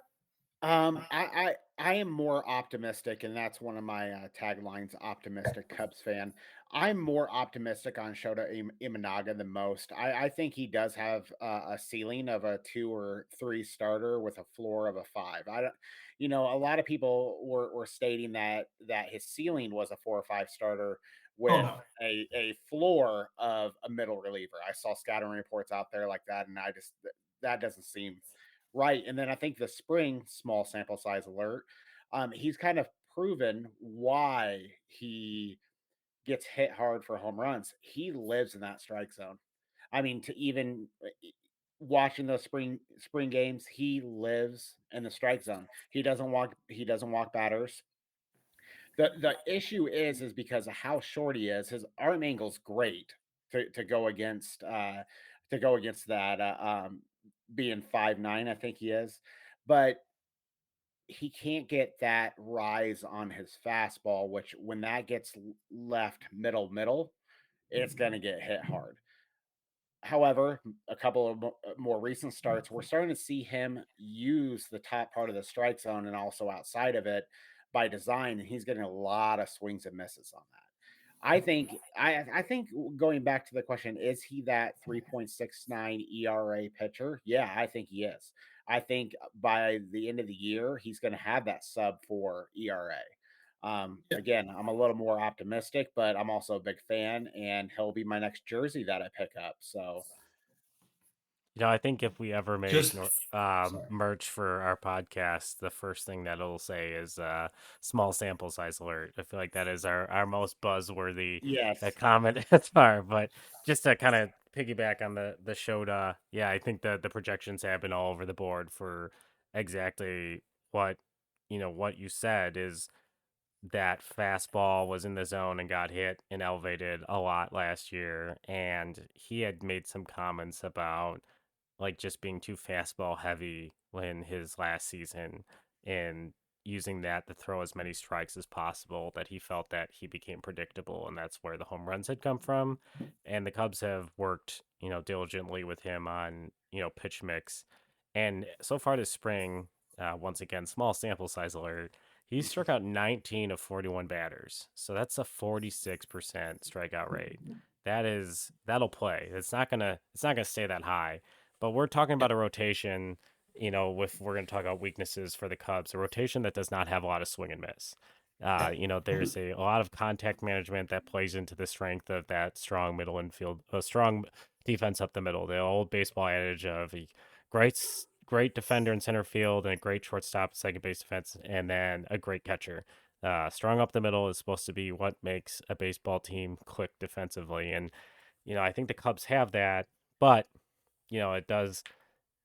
I am more optimistic, and that's one of my taglines. Optimistic Cubs fan. I'm more optimistic on Shota Imanaga than most. I think he does have a ceiling of a 2 or 3 starter with a floor of a 5. I don't, a lot of people were stating that his ceiling was a 4 or 5 starter Oh with no. a floor of a middle reliever. I saw scouting reports out there like that, and that doesn't seem right. And then I think the spring, small sample size alert, he's kind of proven why he gets hit hard for home runs. He lives in that strike zone. I mean, to even watching those spring games, he lives in the strike zone. He doesn't walk batters. The issue is because of how short he is. His arm angle's great to go against that being 5'9", I think he is, but he can't get that rise on his fastball, which when that gets left middle, it's going to get hit hard. However, a couple of more recent starts, we're starting to see him use the top part of the strike zone and also outside of it by design, and he's getting a lot of swings and misses on that. I think going back to the question, is he that 3.69 ERA pitcher? Yeah, I think he is. I think by the end of the year, he's going to have that sub 4 ERA. Again, I'm a little more optimistic, but I'm also a big fan, and he'll be my next jersey that I pick up. So, I think if we ever make Just sorry. merch for our podcast, the first thing that it'll say is small sample size alert. I feel like that is our most buzzworthy yes. comment as far. But just to kind of piggyback on the Shota, yeah, I think the projections have been all over the board for exactly what what you said is that fastball was in the zone and got hit and elevated a lot last year, and he had made some comments about like just being too fastball heavy in his last season and using that to throw as many strikes as possible, that he felt that he became predictable, and that's where the home runs had come from. And the Cubs have worked diligently with him on pitch mix, and so far this spring, once again, small sample size alert, he struck out 19 of 41 batters, so that's a 46% strikeout rate. That'll play. It's not gonna stay that high, but we're talking about a rotation, if we're going to talk about weaknesses for the Cubs, a rotation that does not have a lot of swing and miss. There's a lot of contact management that plays into the strength of that strong middle infield, a strong defense up the middle. The old baseball adage of a great defender in center field and a great shortstop, second base defense, and then a great catcher. Strong up the middle is supposed to be what makes a baseball team click defensively, and I think the Cubs have that, but it does.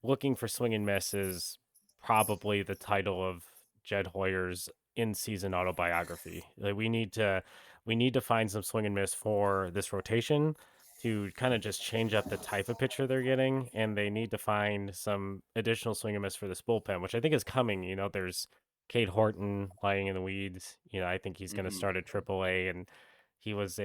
Looking for swing and miss is probably the title of Jed Hoyer's in-season autobiography. Like we need to find some swing and miss for this rotation to kind of just change up the type of pitcher they're getting, and they need to find some additional swing and miss for this bullpen, which I think is coming. There's Cade Horton lying in the weeds. I think he's going to Hmm. start at AAA, and he was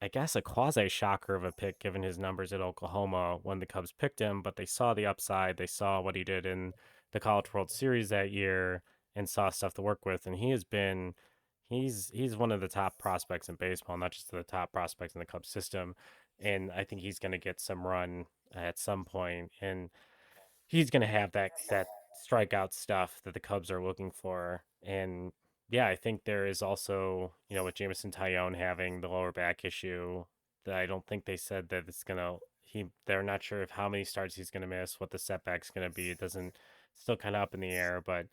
I guess, a quasi shocker of a pick given his numbers at Oklahoma when the Cubs picked him, but they saw the upside. They saw what he did in the College World Series that year and saw stuff to work with. And he's one of the top prospects in baseball, not just the top prospects in the Cubs system. And I think he's going to get some run at some point, and he's going to have that strikeout stuff that the Cubs are looking for. And yeah, I think there is also, with Jameson Tyone having the lower back issue, I don't think they said that it's gonna. They're not sure of how many starts he's gonna miss, what the setback's gonna be. It doesn't. Still kind of up in the air, but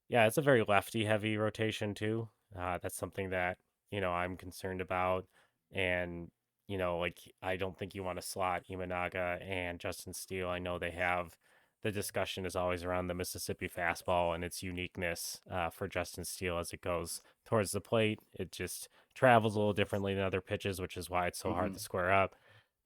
yeah, it's a very lefty heavy rotation too. That's something that I'm concerned about, and like I don't think you want to slot Imanaga and Justin Steele. I know they have the discussion is always around the Mississippi fastball and its uniqueness for Justin Steele as it goes towards the plate. It just travels a little differently than other pitches, which is why it's so hard to square up.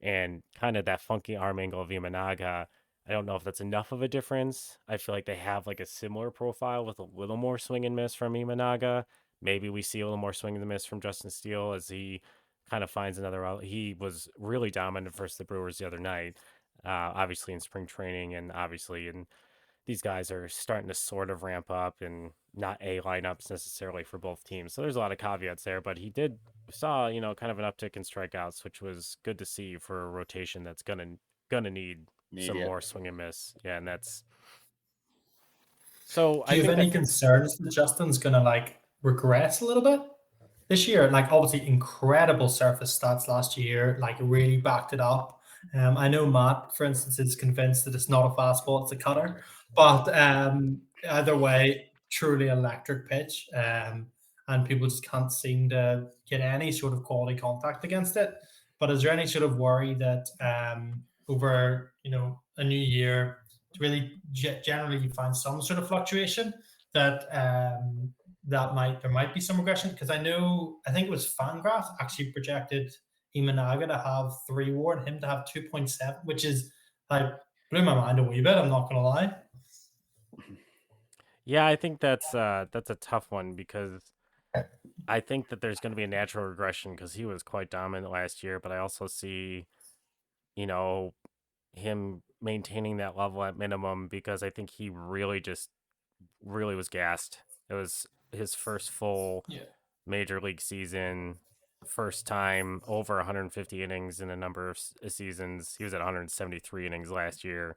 And kind of that funky arm angle of Imanaga, I don't know if that's enough of a difference. I feel like they have like a similar profile with a little more swing and miss from Imanaga. Maybe we see a little more swing and miss from Justin Steele as he kind of finds another out. He was really dominant versus the Brewers the other night, obviously in spring training, and obviously in these guys are starting to sort of ramp up and not A lineups necessarily for both teams. So there's a lot of caveats there, but he did saw, kind of an uptick in strikeouts, which was good to see for a rotation that's gonna need some more swing and miss. Yeah, and that's so Do you have any concerns that Justin's gonna like regress a little bit this year? Like obviously incredible surface stats last year, like really backed it up. I know Matt, for instance, is convinced that it's not a fastball, it's a cutter. But either way, truly electric pitch. And people just can't seem to get any sort of quality contact against it. But is there any sort of worry that over a new year, really generally you find some sort of fluctuation that there might be some regression? Because I think it was Fangraph actually projected Imanaga to have 3 WAR and him to have 2.7, which is like blew my mind a wee bit. I'm not gonna lie. Yeah, I think that's a tough one because I think that there's going to be a natural regression because he was quite dominant last year, but I also see, him maintaining that level at minimum because I think he really was gassed. It was his first full major league season, first time over 150 innings in a number of seasons. He was at 173 innings last year.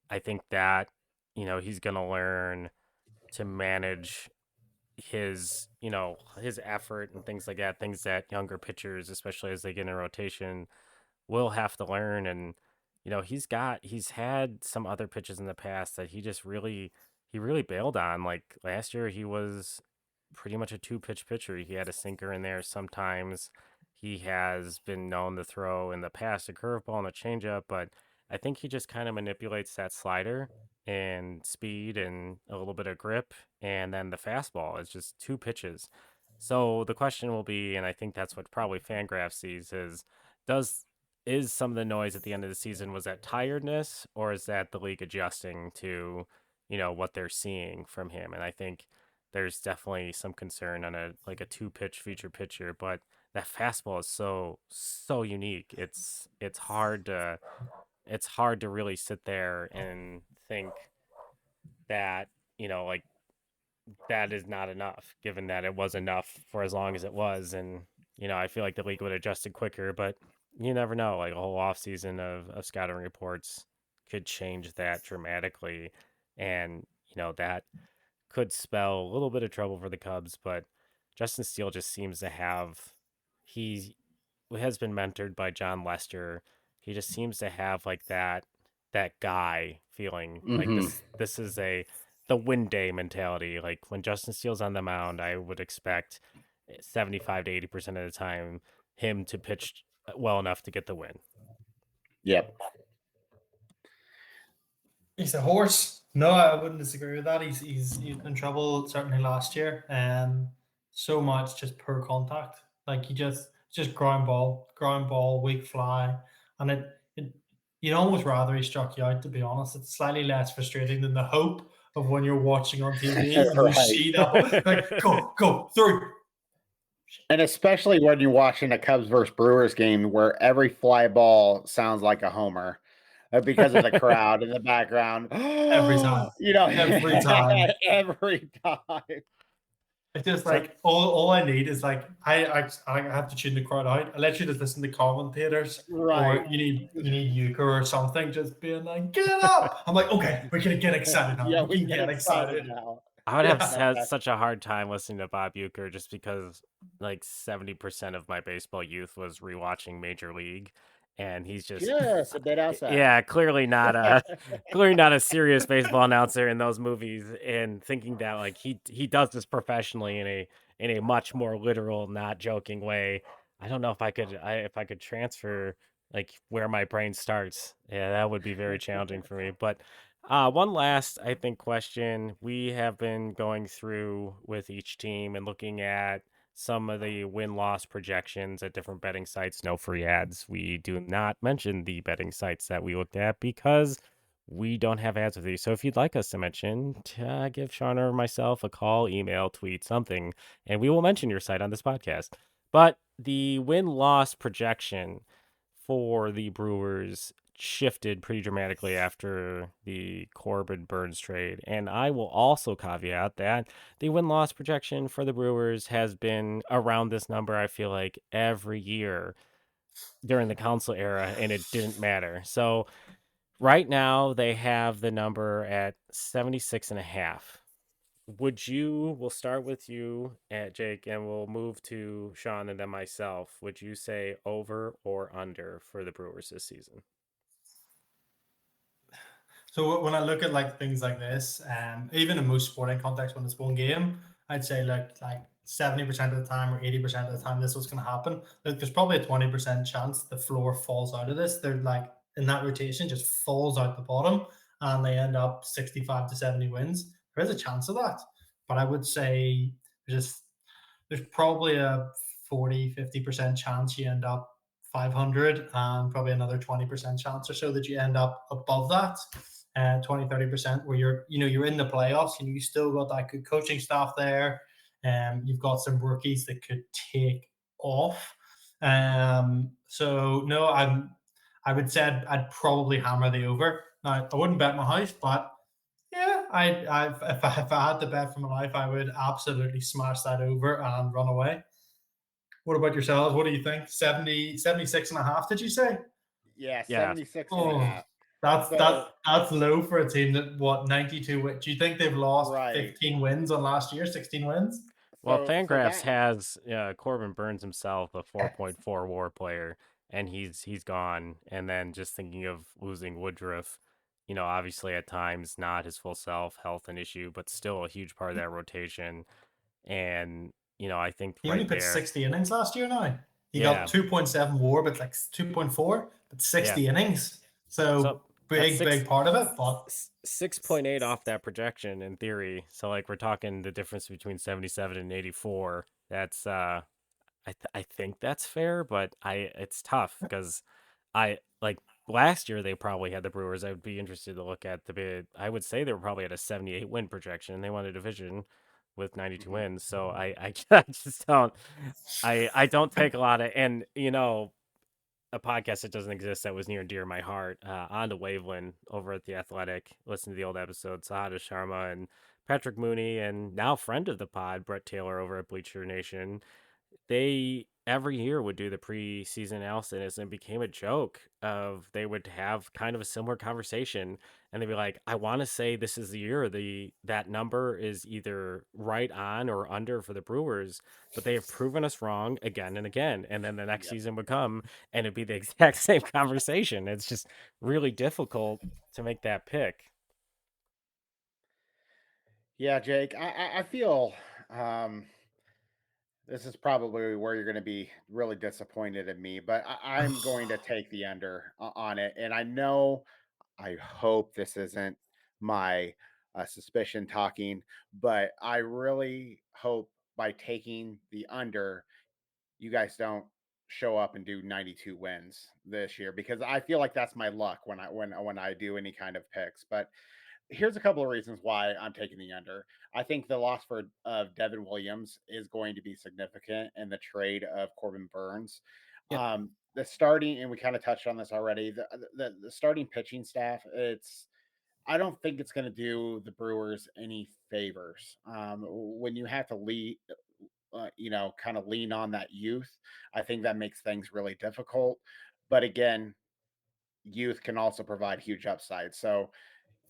I think that, he's going to learn to manage his effort and things like that, things that younger pitchers, especially as they get in rotation, will have to learn. And he's had some other pitches in the past that he really bailed on. Like last year he was pretty much a 2-pitch pitcher. He had a sinker in there sometimes. He has been known to throw in the past a curveball and a changeup, but I think he just kind of manipulates that slider and speed and a little bit of grip, and then the fastball is just 2 pitches. So the question will be, and I think that's what probably Fangraph sees, is some of the noise at the end of the season, was that tiredness, or is that the league adjusting to what they're seeing from him? And I think there's definitely some concern on a 2-pitch feature pitcher, but that fastball is so unique. It's hard to really sit there and think that that is not enough, given that it was enough for as long as it was. And I feel like the league would have adjusted quicker, but you never know. Like a whole off season of scouting reports could change that dramatically, and that could spell a little bit of trouble for the Cubs. But Justin Steele just seems to he has been mentored by John Lester. He just seems to have like that guy feeling. Like this is the win day mentality. Like when Justin Steele's on the mound, I would expect 75 to 80% of the time him to pitch well enough to get the win. Yep. He's a horse. No, I wouldn't disagree with that. He's in trouble certainly last year. So much just per contact. Like he just ground ball, weak fly, and you'd almost rather he struck you out. To be honest, it's slightly less frustrating than the hope of when you're watching on TV. You see that like go through. And especially when you're watching a Cubs versus Brewers game where every fly ball sounds like a homer because of the crowd in the background. Every time. Every time. Every time. It's just like all I need is like I have to tune the crowd out. I let you just listen to commentators, right? Or you need Euchre or something, just being like, "Get up!" I'm like, "Okay, we're gonna get excited now. Yeah, we can get excited now." I would have Yeah. had such a hard time listening to Bob Uecker just because like 70% of my baseball youth was rewatching Major League, and he's just Just a bit outside. yeah, clearly not a serious baseball announcer in those movies, and thinking that like he does this professionally in a much more literal, not joking way. I don't know if I could transfer like where my brain starts. Yeah, that would be very challenging for me. But one last, I think, question. We have been going through with each team and looking at some of the win-loss projections at different betting sites. No free ads. We do not mention the betting sites that we looked at because we don't have ads with these. So if you'd like us to mention, give Sean or myself a call, email, tweet, something, and we will mention your site on this podcast. But the win-loss projection for the Brewers shifted pretty dramatically after the Corbin Burns trade. And I will also caveat that the win loss projection for the Brewers has been around this number, I feel like, every year during the Counsell era, and it didn't matter. So right now they have the number at 76.5. We'll start with you at Jake, and we'll move to Sean and then myself. Would you say over or under for the Brewers this season? So when I look at like things like this, even in most sporting contexts, when it's one game, I'd say like 70% of the time or 80% of the time, this was going to happen. There's probably a 20% chance the floor falls out of this. They're like in that rotation, just falls out the bottom, and they end up 65 to 70 wins. There is a chance of that, but I would say just there's probably a 40-50% chance you end up 500, and probably another 20% chance or so that you end up above that, 20-30%, where you're in the playoffs and you still got that good coaching staff there, and you've got some rookies that could take off. So no, I would say I'd probably hammer the over. Now I wouldn't bet my house, but yeah, if I had to bet for my life, I would absolutely smash that over and run away. What about yourselves? What do you think? 76.5, did you say? Yeah, Yeah. 76 and a Oh, half. that's So, low for a team that, what, 92? Do you think they've lost right. 15 wins on last year? 16 wins? Well, So Fangraphs that, has Corbin Burns himself, a 4.4 WAR player, and he's gone. And then just thinking of losing Woodruff, obviously at times not his full self, health an issue, but still a huge part of that rotation. And I think He only right put there, 60 innings last year now. He got yeah, 2.7 WAR, but like 2.4, but yeah. 60 innings. So So that's big part of it. But 6.8 off that projection in theory. So like we're talking the difference between 77 and 84. That's I think that's fair, but it's tough because I like last year they probably had the Brewers. I would be interested to look at the bid. I would say they were probably at a 78 win projection. They won a division with 92 mhm. wins. So I just don't I don't take a lot of, and a podcast that doesn't exist that was near and dear to my heart, on to Waveland over at The Athletic. Listen to the old episodes, Sahada Sharma and Patrick Mooney, and now friend of the pod, Brett Taylor over at Bleacher Nation. They every year would do the preseason analysis, and it became a joke of they would have kind of a similar conversation, and they'd be like, I want to say this is the year that number is either right on or under for the Brewers, but they have proven us wrong again and again. And then the next Yep. season would come and it'd be the exact same conversation. It's just really difficult to make that pick. Yeah, Jake, I feel this is probably where you're going to be really disappointed in me, but I'm going to take the under on it. And I hope this isn't my suspicion talking, but I really hope by taking the under, you guys don't show up and do 92 wins this year, because I feel like that's my luck when I do any kind of picks. But here's a couple of reasons why I'm taking the under. I think the loss of Devin Williams is going to be significant in the trade of Corbin Burns. Yep. The starting, and we kind of touched on this already, the starting pitching staff, I don't think it's going to do the Brewers any favors. When you have to lead, kind of lean on that youth, I think that makes things really difficult. But again, youth can also provide huge upside. So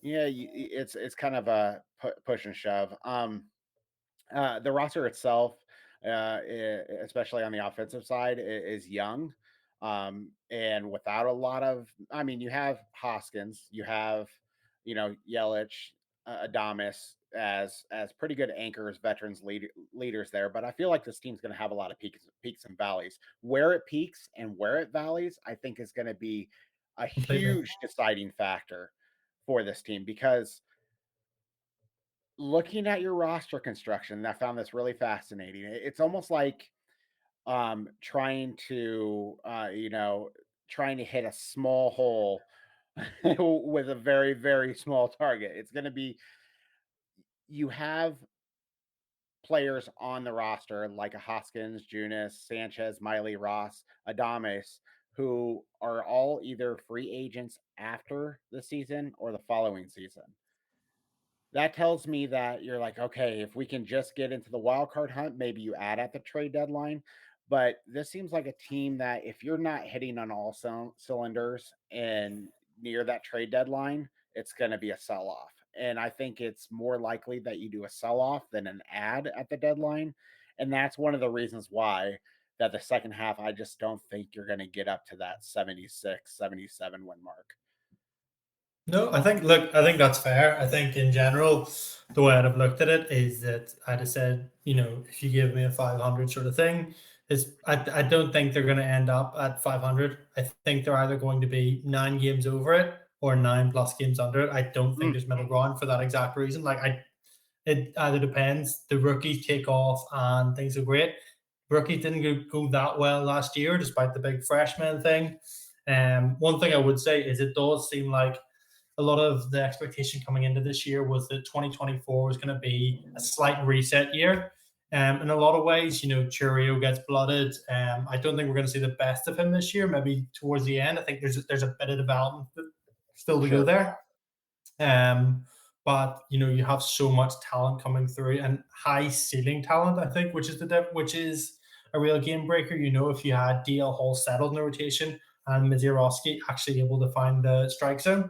Yeah, it's kind of a push and shove. The roster itself, especially on the offensive side, is young, and without a lot of. I mean, you have Hoskins, you have, Yelich, Adames as pretty good anchors, veterans, leaders there. But I feel like this team's going to have a lot of peaks and valleys. Where it peaks and where it valleys, I think is going to be a Completely. huge deciding factor for this team because looking at your roster construction, I found this really fascinating. It's almost like trying to trying to hit a small hole with a very, very small target. It's going to be you have players on the roster like a Hoskins, Junis, Sanchez, Miley, Ross, Adames, who are all either free agents after the season or the following season. That tells me that you're like, okay, if we can just get into the wild card hunt, maybe you add at the trade deadline. But this seems like a team that if you're not hitting on all cylinders and near that trade deadline, it's going to be a sell off. And I think it's more likely that you do a sell off than an add at the deadline. And that's one of the reasons why that the second half, I just don't think you're going to get up to that 76, 77 win mark. No, I think that's fair. I think in general, the way I'd have looked at it is that I'd have said, if you give me a 500 sort of thing, I don't think they're going to end up at 500. I think they're either going to be 9 games over it or 9+ games under it. I don't think there's middle ground for that exact reason. It either depends. The rookies take off and things are great. Rookies didn't go that well last year, despite the big freshman thing. One thing I would say is it does seem like a lot of the expectation coming into this year was that 2024 was going to be a slight reset year. In a lot of ways, Churio gets blooded. I don't think we're going to see the best of him this year. Maybe towards the end, I think there's a bit of development still to go Sure. there. But you have so much talent coming through and high ceiling talent. I think, which is a real game breaker. If you had DL Hall settled in the rotation and Mazeroski actually able to find the strike zone.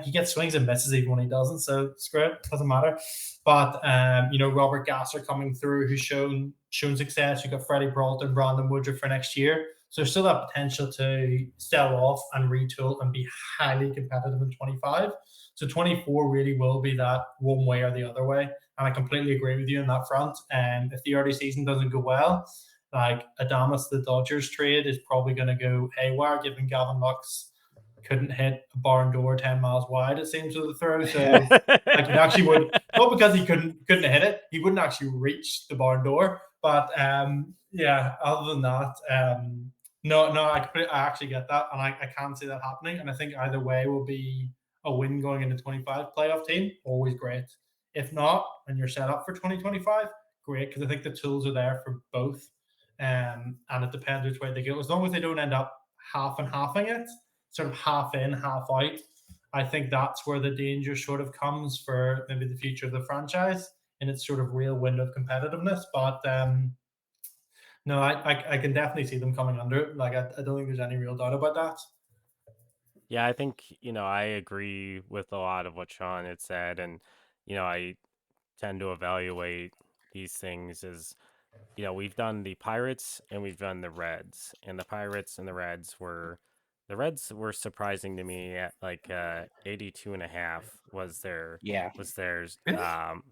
He gets swings and misses even when he doesn't, so screw it, doesn't matter. But Robert Gasser coming through, who's shown success. You've got Freddie Broughton, Brandon Woodruff for next year, so there's still that potential to sell off and retool and be highly competitive in 25. So 24 really will be that one way or the other way, and I completely agree with you on that front. And if the early season doesn't go well, like Adames, the Dodgers trade is probably going to go haywire, given Gavin Lux couldn't hit a barn door 10 miles wide, it seems, with the throw. So like he actually would, not because he couldn't hit it, he wouldn't actually reach the barn door. But yeah, other than that, no, I actually get that, and I can't see that happening. And I think either way will be a win going into 25 playoff team, always great. If not, and you're set up for 2025, great, because I think the tools are there for both. And it depends which way they go. As long as they don't end up half and halving it, sort of half in, half out, I think that's where the danger sort of comes for maybe the future of the franchise in its sort of real window of competitiveness. But no, I can definitely see them coming under it. Like, I don't think there's any real doubt about that. Yeah, I think, I agree with a lot of what Sean had said. And, I tend to evaluate these things as, we've done the Pirates and we've done the Reds. And the Pirates and the Reds were surprising to me at like 82.5 was Yeah. theirs. Really?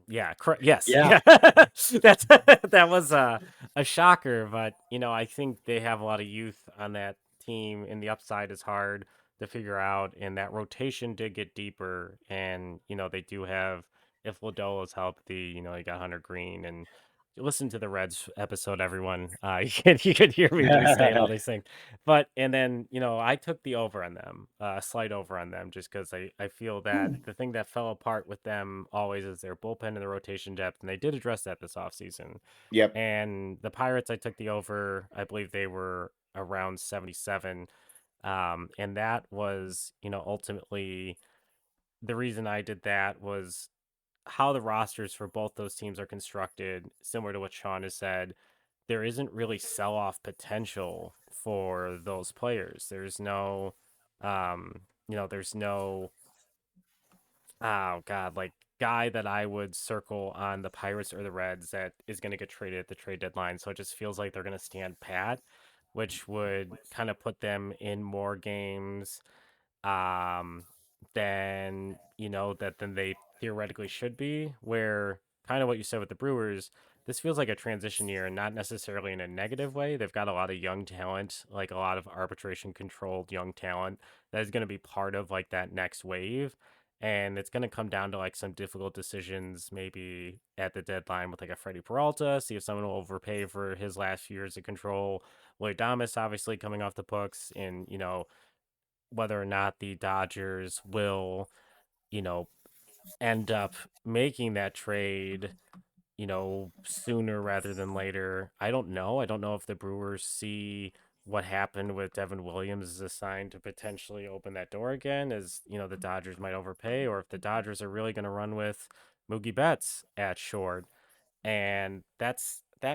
Yeah, yes. Yeah. Yeah. That's that was a shocker, but I think they have a lot of youth on that team and the upside is hard to figure out, and that rotation did get deeper, and they do have, if Lodolo's healthy, you got Hunter Green. And listen to the Reds episode, everyone. You could hear me restate all these things. But and then I took the over on them, a slight over on them, just because I feel that the thing that fell apart with them always is their bullpen and the rotation depth, and they did address that this offseason. Yep. And the Pirates, I took the over. I believe they were around 77. And that was, ultimately the reason I did that was how the rosters for both those teams are constructed, similar to what Sean has said. There isn't really sell-off potential for those players. There's no, there's no Oh God, like guy that I would circle on the Pirates or the Reds that is going to get traded at the trade deadline. So it just feels like they're going to stand pat, which would kind of put them in more games um, than than they theoretically should be. Where kind of what you said with the Brewers, this feels like a transition year, and not necessarily in a negative way. They've got a lot of young talent, like a lot of arbitration controlled young talent that is going to be part of like that next wave. And it's going to come down to like some difficult decisions, maybe at the deadline with like a Freddie Peralta, see if someone will overpay for his last few years of control. Willie Adames obviously coming off the books, and whether or not the Dodgers will, you know, end up making that trade, sooner rather than later. I don't know. I don't know if the Brewers see what happened with Devin Williams as a sign to potentially open that door again, as, the Dodgers might overpay, or if the Dodgers are really going to run with Mookie Betts at short, and that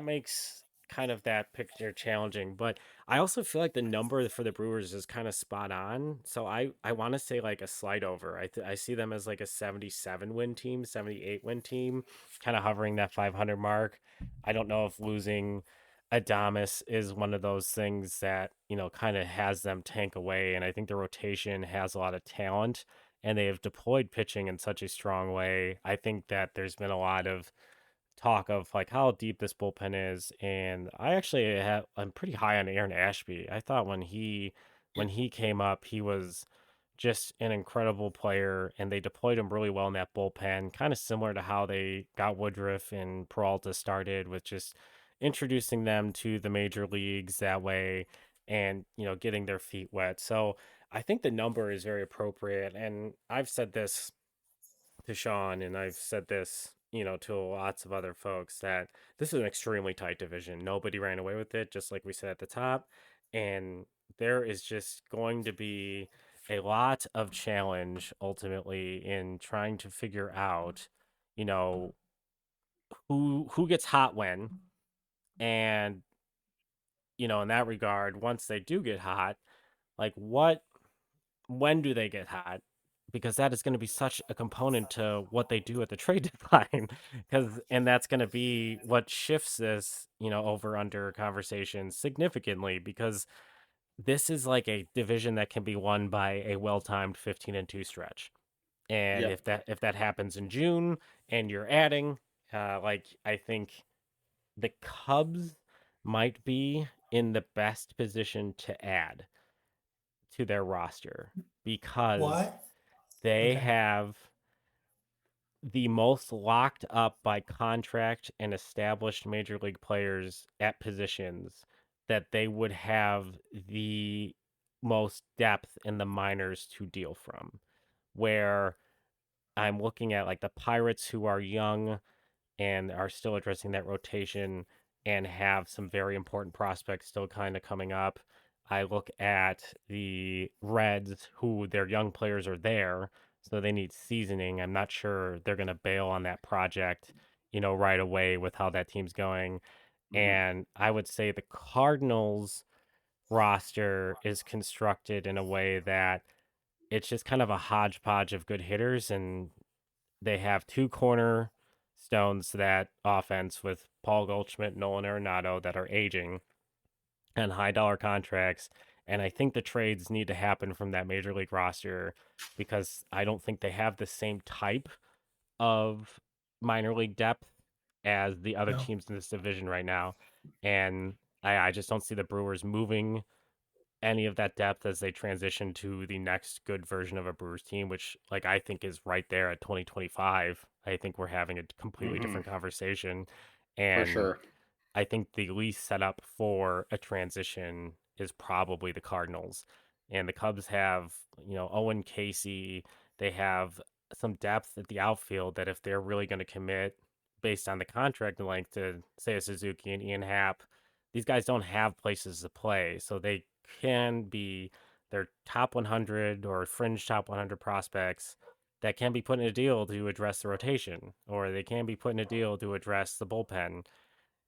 makes kind of that picture challenging. But I also feel like the number for the Brewers is kind of spot on. So I want to say like a slight over. I see them as like a 77 win team, 78 win team, kind of hovering that 500 mark. I don't know if losing Adamas is one of those things that kind of has them tank away. And I think the rotation has a lot of talent, and they have deployed pitching in such a strong way. I think that there's been a lot of talk of like how deep this bullpen is, and I'm pretty high on Aaron Ashby. I thought when he came up, he was just an incredible player, and they deployed him really well in that bullpen, kind of similar to how they got Woodruff and Peralta started, with just introducing them to the major leagues that way, and getting their feet wet. So I think the number is very appropriate, and I've said this to Sean, and I've said this, to lots of other folks, that this is an extremely tight division. Nobody ran away with it, just like we said at the top. And there is just going to be a lot of challenge ultimately in trying to figure out, you know, who gets hot when, and in that regard, once they do get hot, like when do they get hot? Because that is going to be such a component to what they do at the trade deadline. And that's going to be what shifts this, over under conversation significantly, because this is like a division that can be won by a well-timed 15-2 stretch. And Yep. if that happens in June, and you're adding, like, I think the Cubs might be in the best position to add to their roster, because Why? they Okay. have the most locked up by contract and established major league players at positions that they would have the most depth in the minors to deal from. Where I'm looking at like the Pirates, who are young and are still addressing that rotation and have some very important prospects still kind of coming up. I look at the Reds, who their young players are there, so they need seasoning. I'm not sure they're going to bail on that project, right away with how that team's going. Hmm. And I would say the Cardinals roster is constructed in a way that it's just kind of a hodgepodge of good hitters, and they have two cornerstones to that offense with Paul Goldschmidt, Nolan Arenado, that are aging and high dollar contracts. And I think the trades need to happen from that major league roster, because I don't think they have the same type of minor league depth as the other No. teams in this division right now. And I just don't see the Brewers moving any of that depth as they transition to the next good version of a Brewers team, which, like, I think is right there at 2025. I think we're having a completely Hmm. different conversation. For And sure. I think the least set up for a transition is probably the Cardinals. And the Cubs have, Owen Casey. They have some depth at the outfield that, if they're really going to commit based on the contract length to, say, a Suzuki and Ian Happ, these guys don't have places to play. So they can be their top 100 or fringe top 100 prospects that can be put in a deal to address the rotation, or they can be put in a deal to address the bullpen.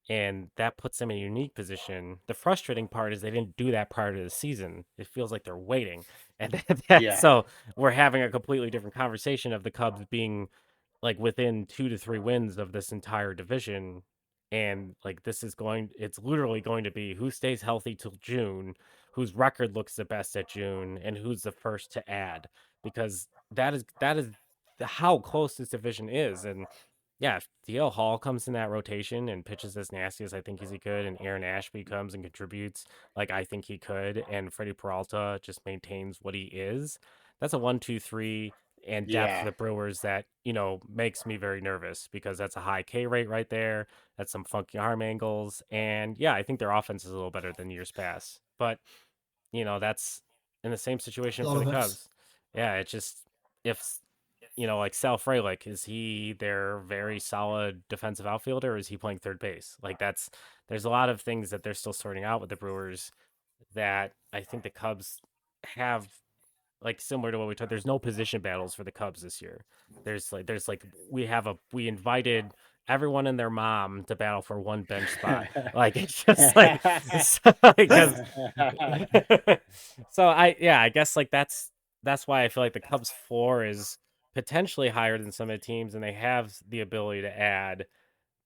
and that puts them in a unique position. The frustrating part is they didn't do that prior to the season. It feels like they're waiting, and Yeah. so we're having a completely different conversation of the Cubs being like within 2 to 3 wins of this entire division. And like it's literally going to be who stays healthy till June, whose record looks the best at June, and who's the first to add, because that is how close this division is. And yeah, if DL Hall comes in that rotation and pitches as nasty as I think he could, and Aaron Ashby comes and contributes like I think he could, and Freddie Peralta just maintains what he is, that's a 1, 2, 3 and depth for Yeah. the Brewers that, makes me very nervous, because that's a high K rate right there. That's some funky arm angles. And yeah, I think their offense is a little better than years past. But, that's in the same situation for Love the it. Cubs. Yeah, it's just if like Sal Frelick, is he their very solid defensive outfielder, or is he playing third base? Like there's a lot of things that they're still sorting out with the Brewers that I think the Cubs have, like similar to what we talked. There's no position battles for the Cubs this year. There's like we invited everyone and their mom to battle for one bench spot. Like it's just like it's because so I guess like that's why I feel like the Cubs floor is potentially higher than some of the teams, and they have the ability to add.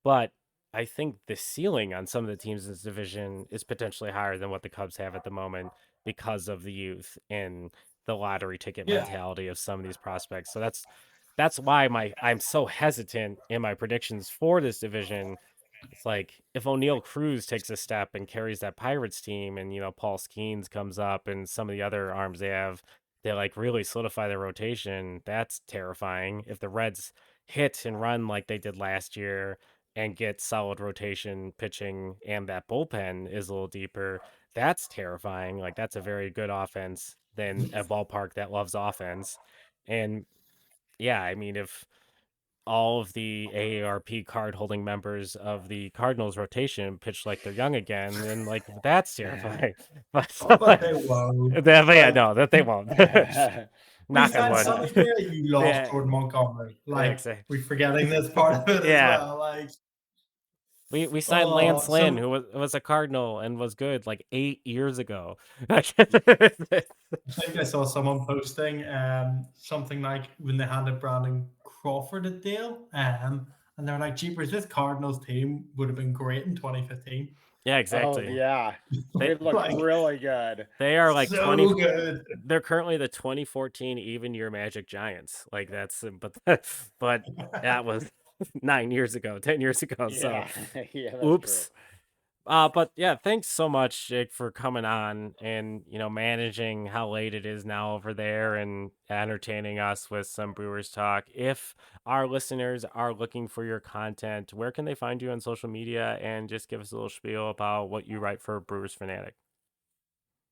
But I think the ceiling on some of the teams in this division is potentially higher than what the Cubs have at the moment, because of the youth and the lottery ticket Yeah. mentality of some of these prospects. So that's why I'm so hesitant in my predictions for this division. It's like if O'Neal Cruz takes a step and carries that Pirates team, and Paul Skeens comes up, and some of the other arms they like really solidify their rotation. That's terrifying. If the Reds hit and run like they did last year and get solid rotation pitching, and that bullpen is a little deeper, that's terrifying. Like that's a very good offense than a ballpark that loves offense. And yeah, I mean, if all of the AARP card holding members of the Cardinals rotation pitch like they're young again, then like that's terrifying. But, But they won't. but yeah, Like, no, that they won't. we Knock on signed wood. something here. You lost Yeah, Jordan Montgomery. Like, exactly. we're forgetting this part of it as Yeah, well. Like, we signed oh, Lance Lynn, so who was a Cardinal and was good like 8 years ago. I think I saw someone posting something like when they handed Brandon Crawford a deal, and they're like, "Jeepers, this Cardinals team would have been great in 2015." Yeah, Oh exactly. yeah. They It looked Like, really good. they are like so 20. good. They're currently the 2014 even year Magic Giants. Like that's but that was 9 years ago, 10 years ago. So Yeah. Yeah, that's true. oops. But yeah, thanks so much, Jake, for coming on and managing how late it is now over there and entertaining us with some Brewers talk. If our listeners are looking for your content, where can they find you on social media? And just give us a little spiel about what you write for Brewers Fanatic.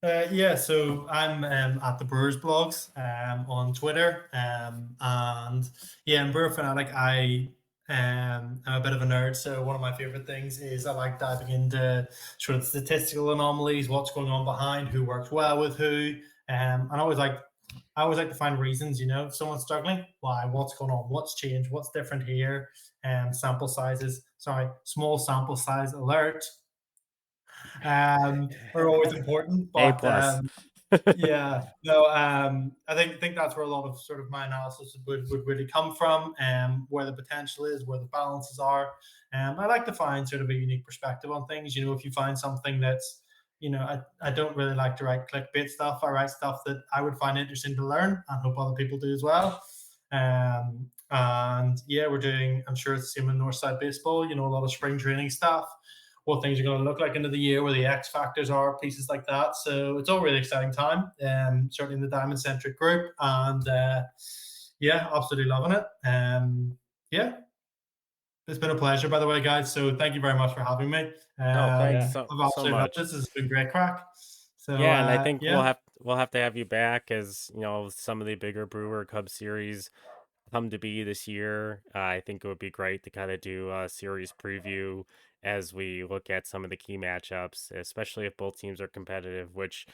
Yeah, so I'm at the Brewers blogs on Twitter, and yeah, in Brewer Fanatic, I'm a bit of a nerd. So one of my favorite things is I like diving into sort of statistical anomalies, what's going on behind, who works well with who, and I always like to find reasons. If someone's struggling, why, what's going on, what's changed, what's different here, sample sizes. Sorry, small sample size alert. Are always important. A But plus. yeah, no, I think that's where a lot of sort of my analysis would really come from, where the potential is, where the balances are. I like to find sort of a unique perspective on things. If you find something that's, I don't really like to write clickbait stuff. I write stuff that I would find interesting to learn and hope other people do as well. And yeah, I'm sure it's the same in Northside Baseball, a lot of spring training stuff, what things are going to look like into the year, where the X factors are, pieces like that. So it's all really exciting time, certainly in the Diamond Centric group. And yeah, absolutely loving it. Yeah, it's been a pleasure, by the way, guys. So thank you very much for having me. Oh, thanks Yeah. so I've so absolutely loved much. this. This has been great crack. So Yeah, and I think we'll yeah, have to have you back as some of the bigger Brewer Cub series come to be this year. I think it would be great to kind of do a series preview as we look at some of the key matchups, especially if both teams are competitive, which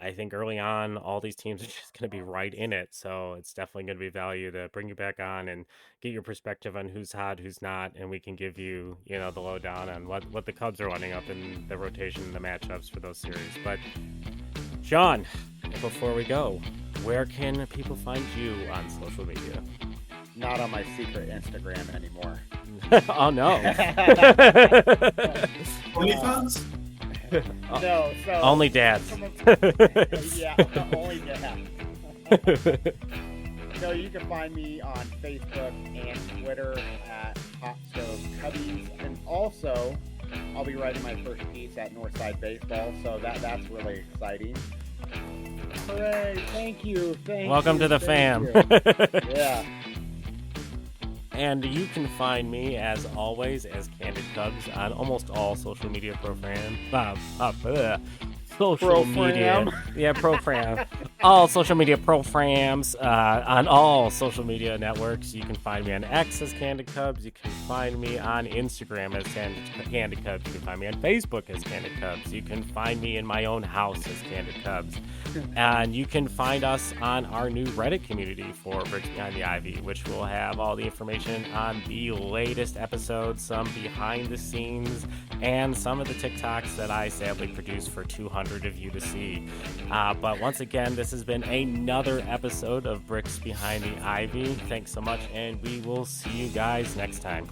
I think early on, all these teams are just going to be right in it. So it's definitely going to be value to bring you back on and get your perspective on who's hot, who's not, and we can give you, the lowdown on what the Cubs are lining up in the rotation and the matchups for those series. But Sean, before we go, where can people find you on social media? Not on my secret Instagram anymore. Oh no. OnlyFans? No, so Only dads. Yeah, only dads. So you can find me on Facebook and Twitter at Hot Stove Cubbies, and also I'll be writing my first piece at Northside Baseball, so that's really exciting. Hooray! Thank you. Welcome to the fam. Yeah. And you can find me, as always, as Candid Cubs on almost all social media media. Yeah, all social media programs on all social media networks. You can find me on X as Candid Cubs. You can find me on Instagram as Candid Cubs. You can find me on Facebook as Candid Cubs. You can find me in my own house as Candid Cubs. And you can find us on our new Reddit community for Bricks Behind the Ivy, which will have all the information on the latest episodes, some behind the scenes, and some of the TikToks that I sadly produce for 200 of you to see. But once again, this has been another episode of Bricks Behind the Ivy. Thanks so much, and we will see you guys next time.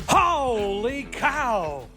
Holy cow!